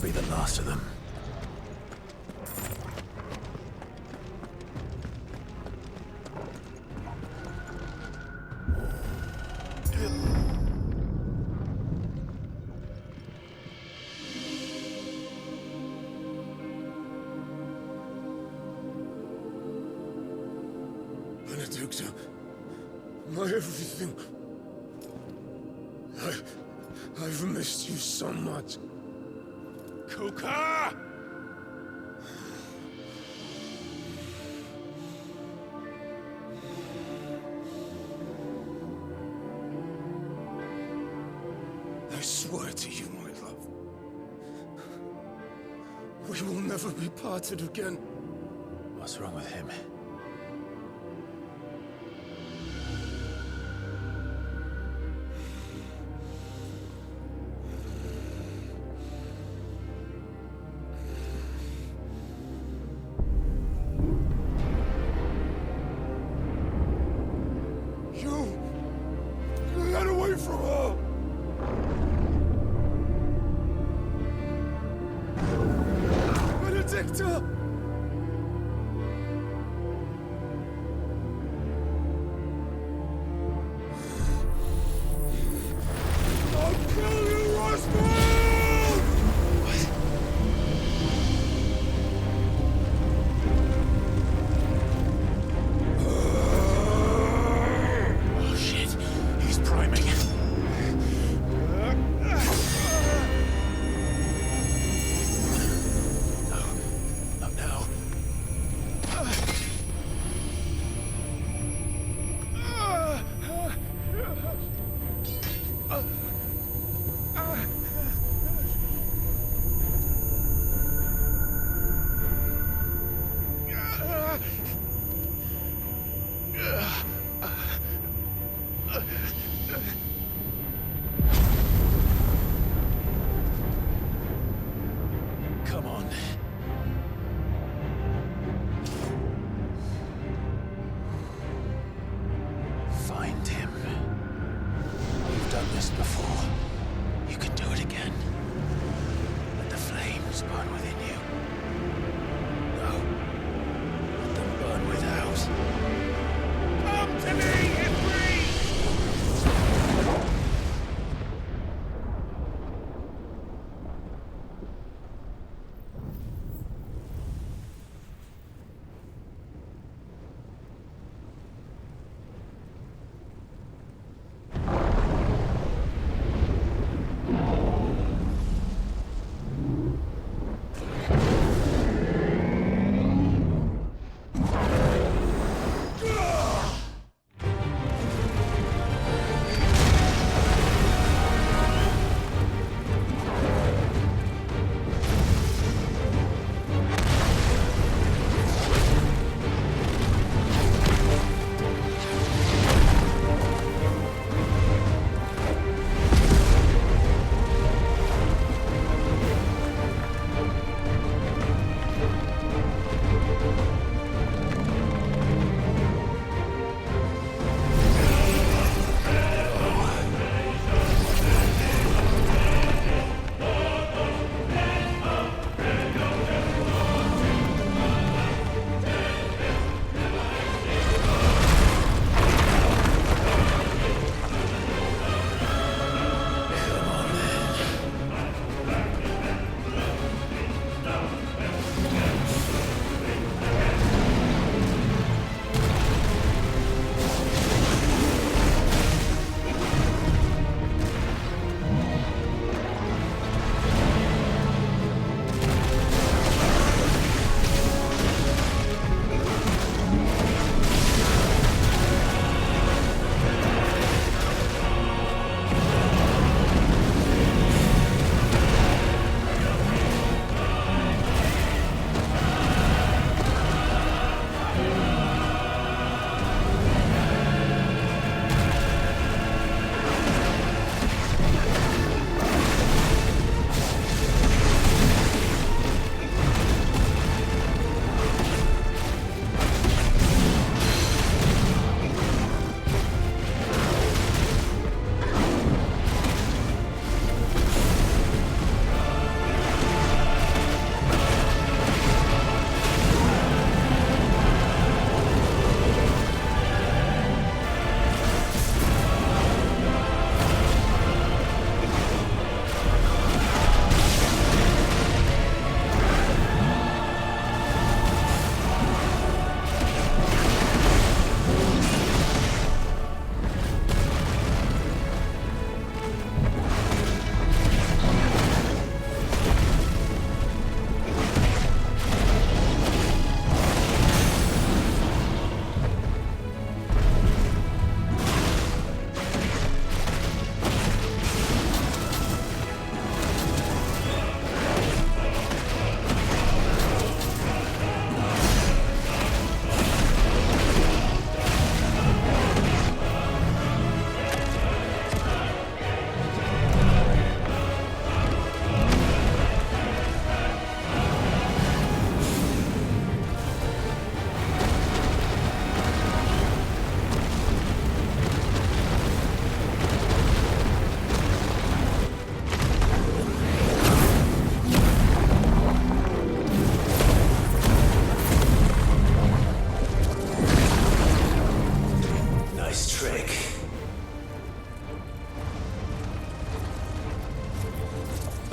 be the last of them. Benedicta, my everything. I've missed you so much. Kuka! I swear to you, my love, we will never be parted again. What's wrong with him? Get away from her! Benedicta! I'll kill you, Roswell! Oh shit, he's priming. No,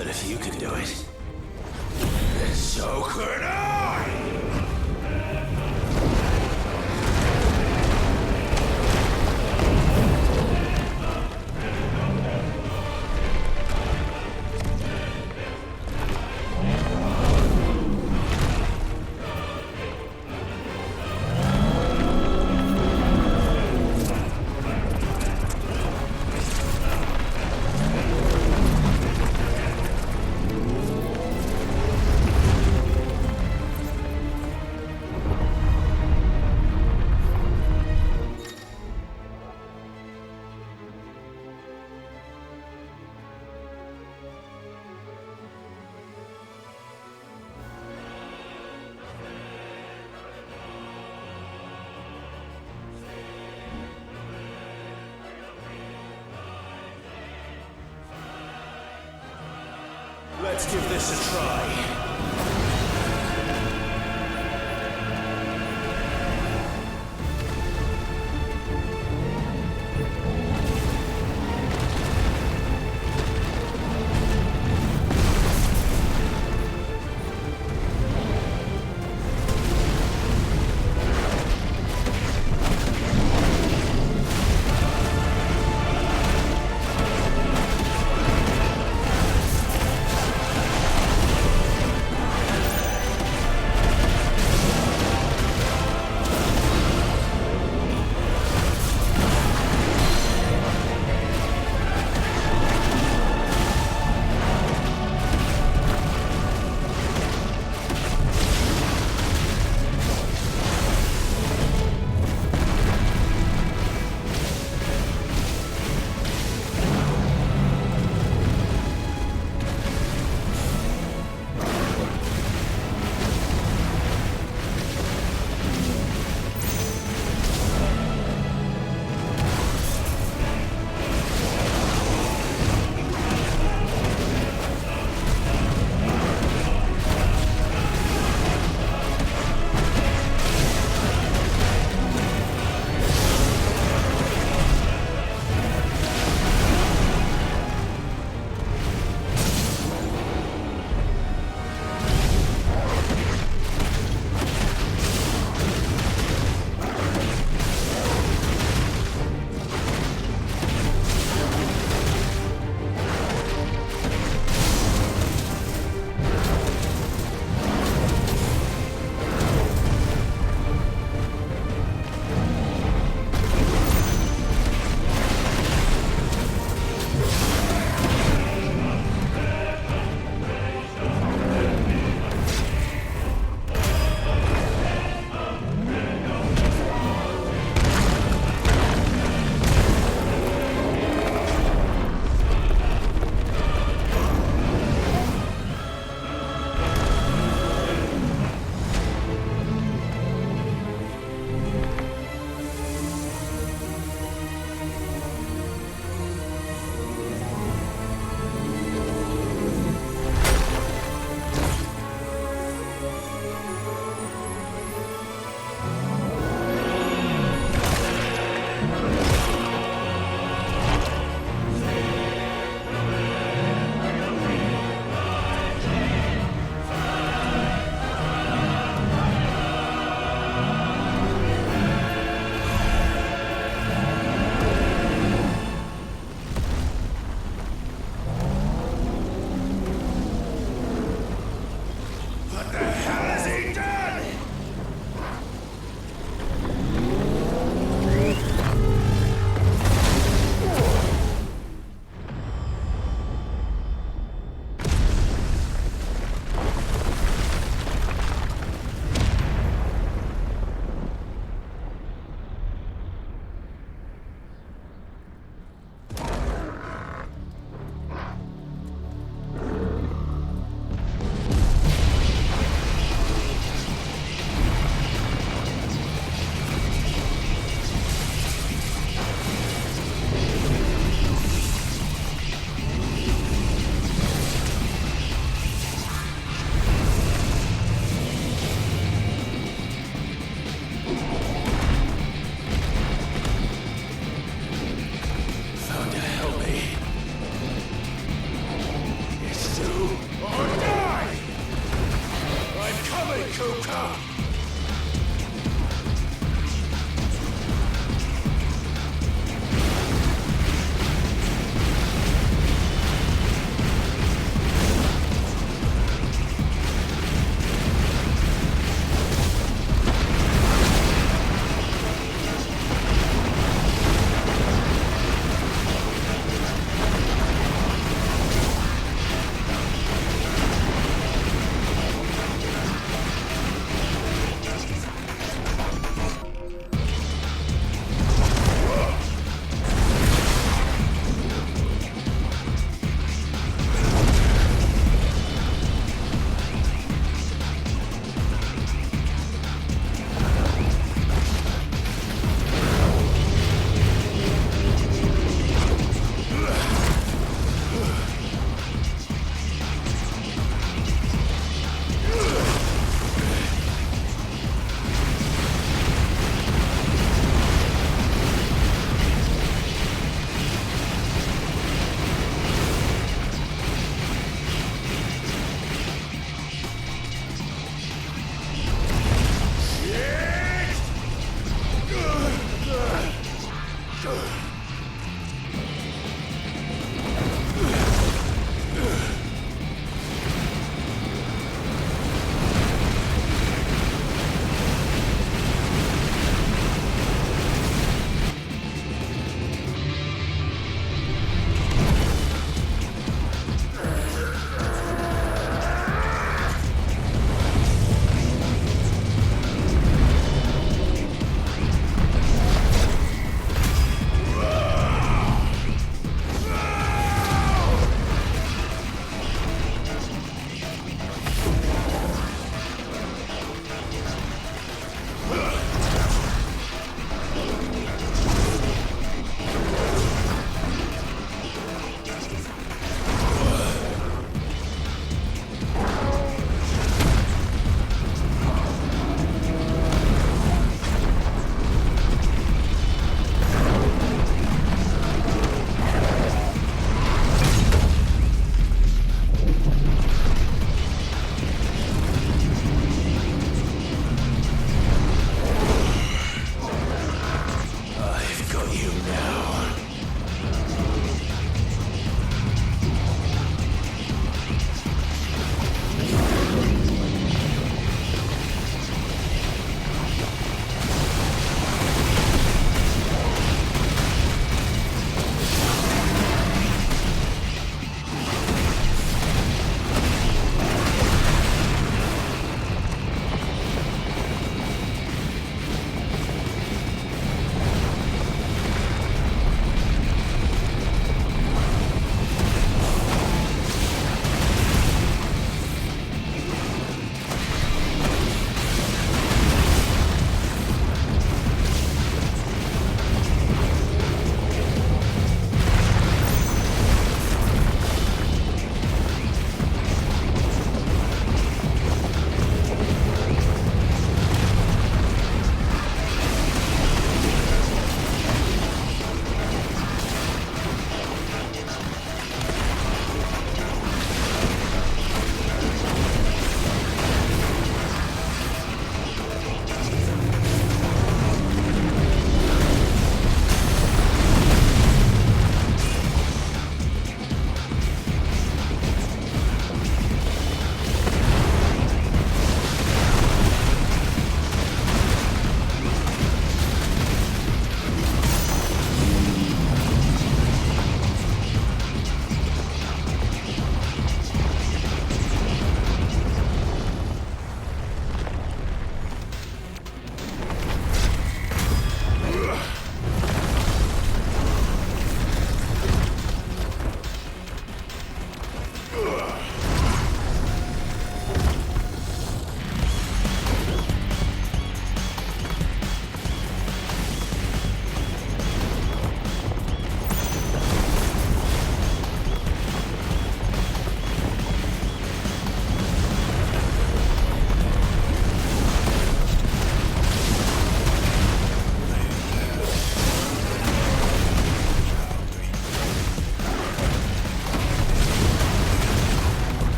But if you can do it, then so could I! Let's give this a try. or die! I'm coming, Kuka!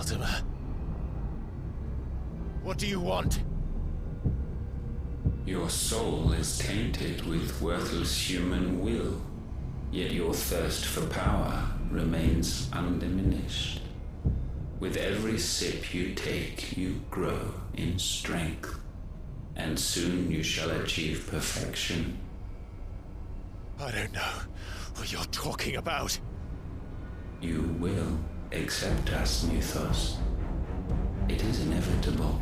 Mortimer. What do you want? Your soul is tainted with worthless human will, yet your thirst for power remains undiminished. With every sip you take, you grow in strength, and soon you shall achieve perfection. I don't know what you're talking about. You will accept us, Mythos. It is inevitable.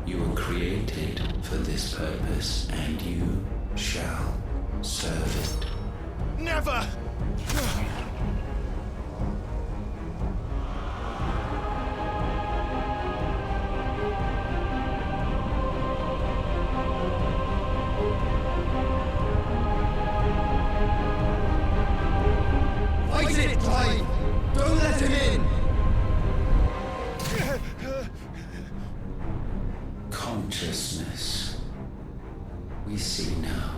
You were created for this purpose, and you shall serve it. Never! Fight it, Clive! Don't let him in! Consciousness. We see now.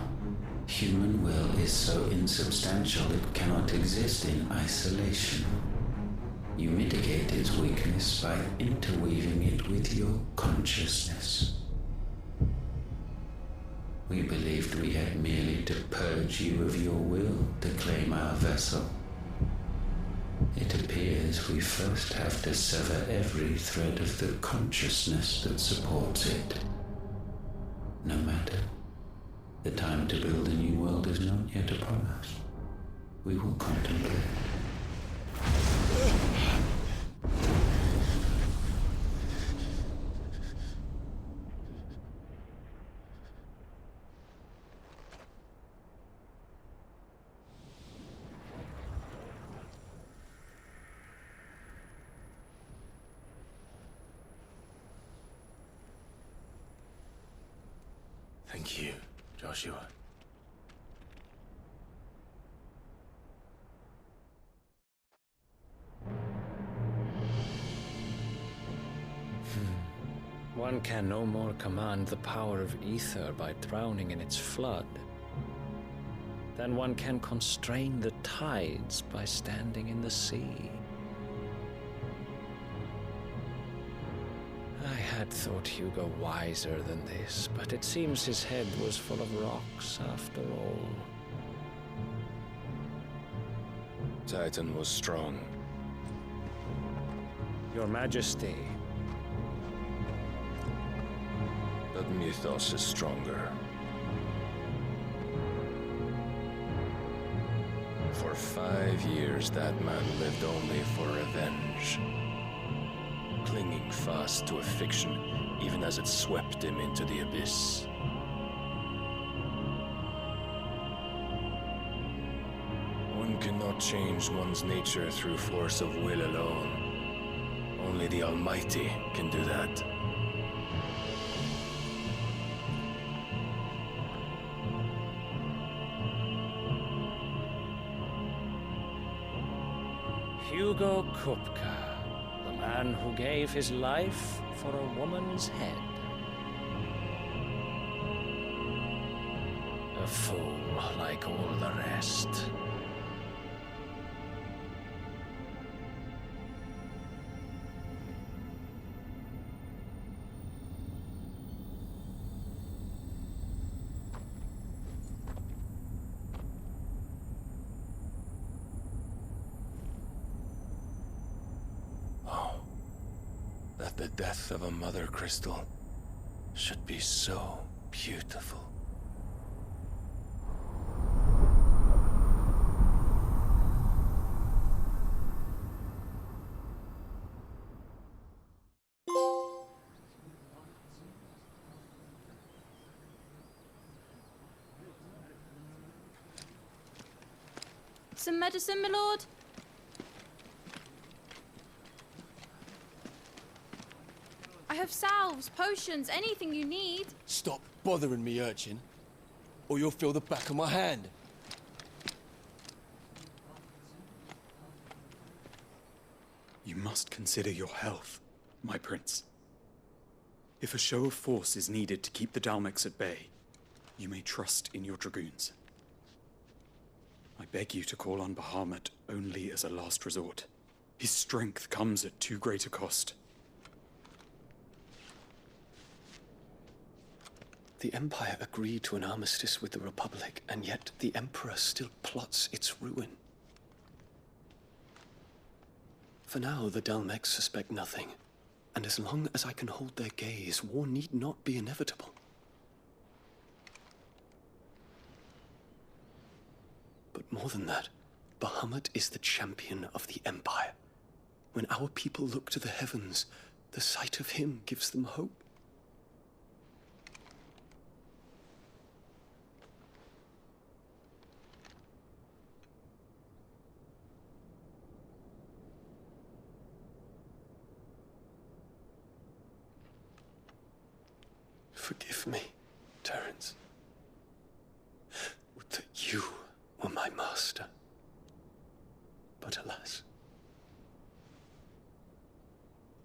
Human will is so insubstantial it cannot exist in isolation. You mitigate its weakness by interweaving it with your consciousness. We believed we had merely to purge you of your will to claim our vessel. It appears we first have to sever every thread of the consciousness that supports it. No matter. The time to build a new world is not yet upon us. We will contemplate. Thank you, Joshua. One can no more command the power of ether by drowning in its flood than one can constrain the tides by standing in the sea. I had thought Hugo wiser than this, but it seems his head was full of rocks after all. Titan was strong. Your Majesty. But Mythos is stronger. For 5 years, that man lived only for revenge. Clinging fast to a fiction, even as it swept him into the abyss. One cannot change one's nature through force of will alone. Only the Almighty can do that. Hugo Kupka, the man who gave his life for a woman's head. A fool like all the rest. That the death of a mother crystal should be so beautiful. Some medicine, my lord? I have salves, potions, anything you need. Stop bothering me, urchin, or you'll feel the back of my hand. You must consider your health, my prince. If a show of force is needed to keep the Dalmex at bay, you may trust in your dragoons. I beg you to call on Bahamut only as a last resort. His strength comes at too great a cost. The Empire agreed to an armistice with the Republic, and yet the Emperor still plots its ruin. For now, the Dalmex suspect nothing, and as long as I can hold their gaze, war need not be inevitable. But more than that, Bahamut is the champion of the Empire. When our people look to the heavens, the sight of him gives them hope. Forgive me, Terence. Would that you were my master. But alas.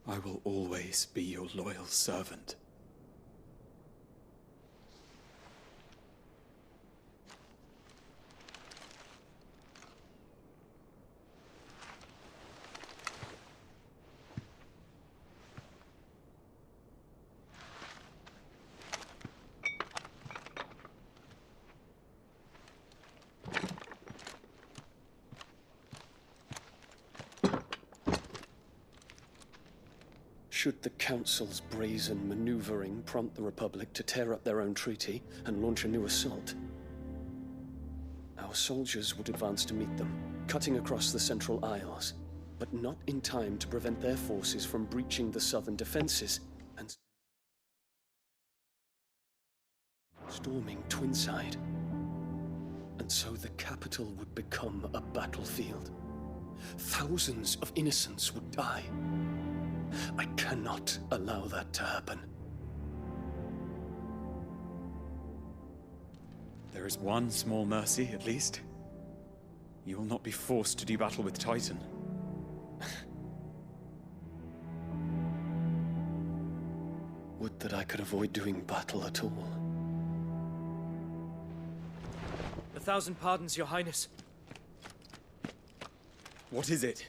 I will always be your loyal servant. Should the Council's brazen maneuvering prompt the Republic to tear up their own treaty and launch a new assault, our soldiers would advance to meet them, cutting across the Central Isles, but not in time to prevent their forces from breaching the southern defenses and storming Twinside. And so the capital would become a battlefield. Thousands of innocents would die. I cannot allow that to happen. There is one small mercy, at least. You will not be forced to do battle with Titan. Would that I could avoid doing battle at all. 1,000 pardons, Your Highness. What is it?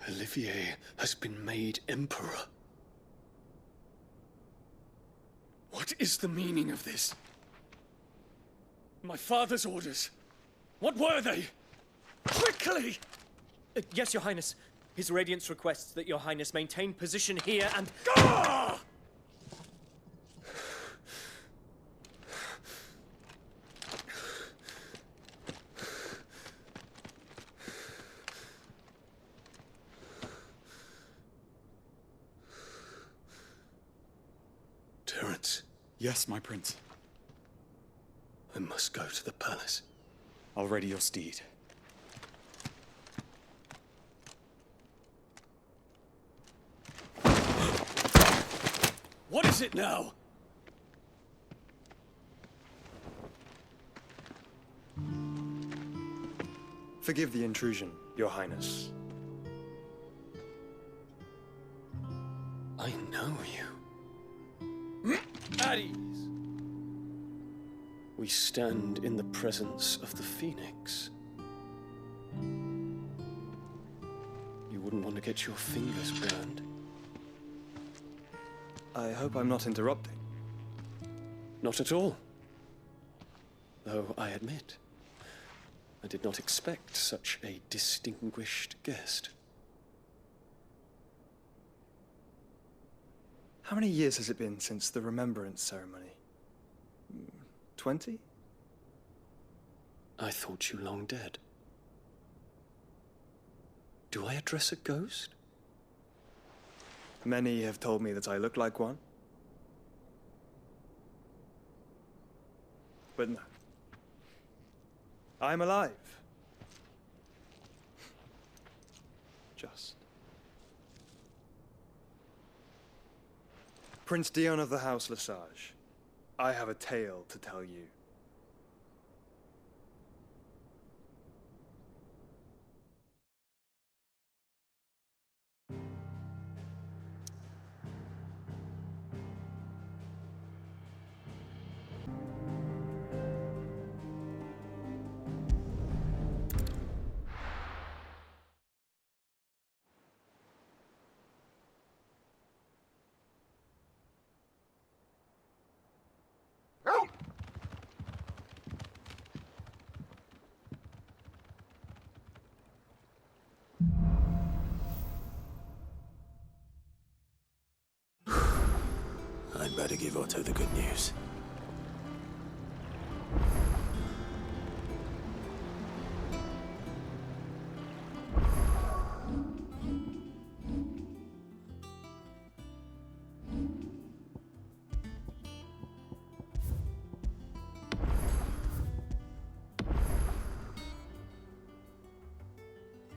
Olivier has been made Emperor. What is the meaning of this? My father's orders. What were they? Quickly! Yes, Your Highness. His Radiance requests that Your Highness maintain position here and... Ah! Terence. Yes, my prince. I must go to the palace. I'll ready your steed. What is it now? Forgive the intrusion, Your Highness. I know you. At ease. We stand in the presence of the Phoenix. You wouldn't want to get your fingers burned. I hope I'm not interrupting. Not at all. Though I admit, I did not expect such a distinguished guest. How many years has it been since the Remembrance ceremony? 20? I thought you long dead. Do I address a ghost? Many have told me that I look like one. But no. I'm alive. Just. Prince Dion of the House Lesage, I have a tale to tell you. try to give Otto the good news.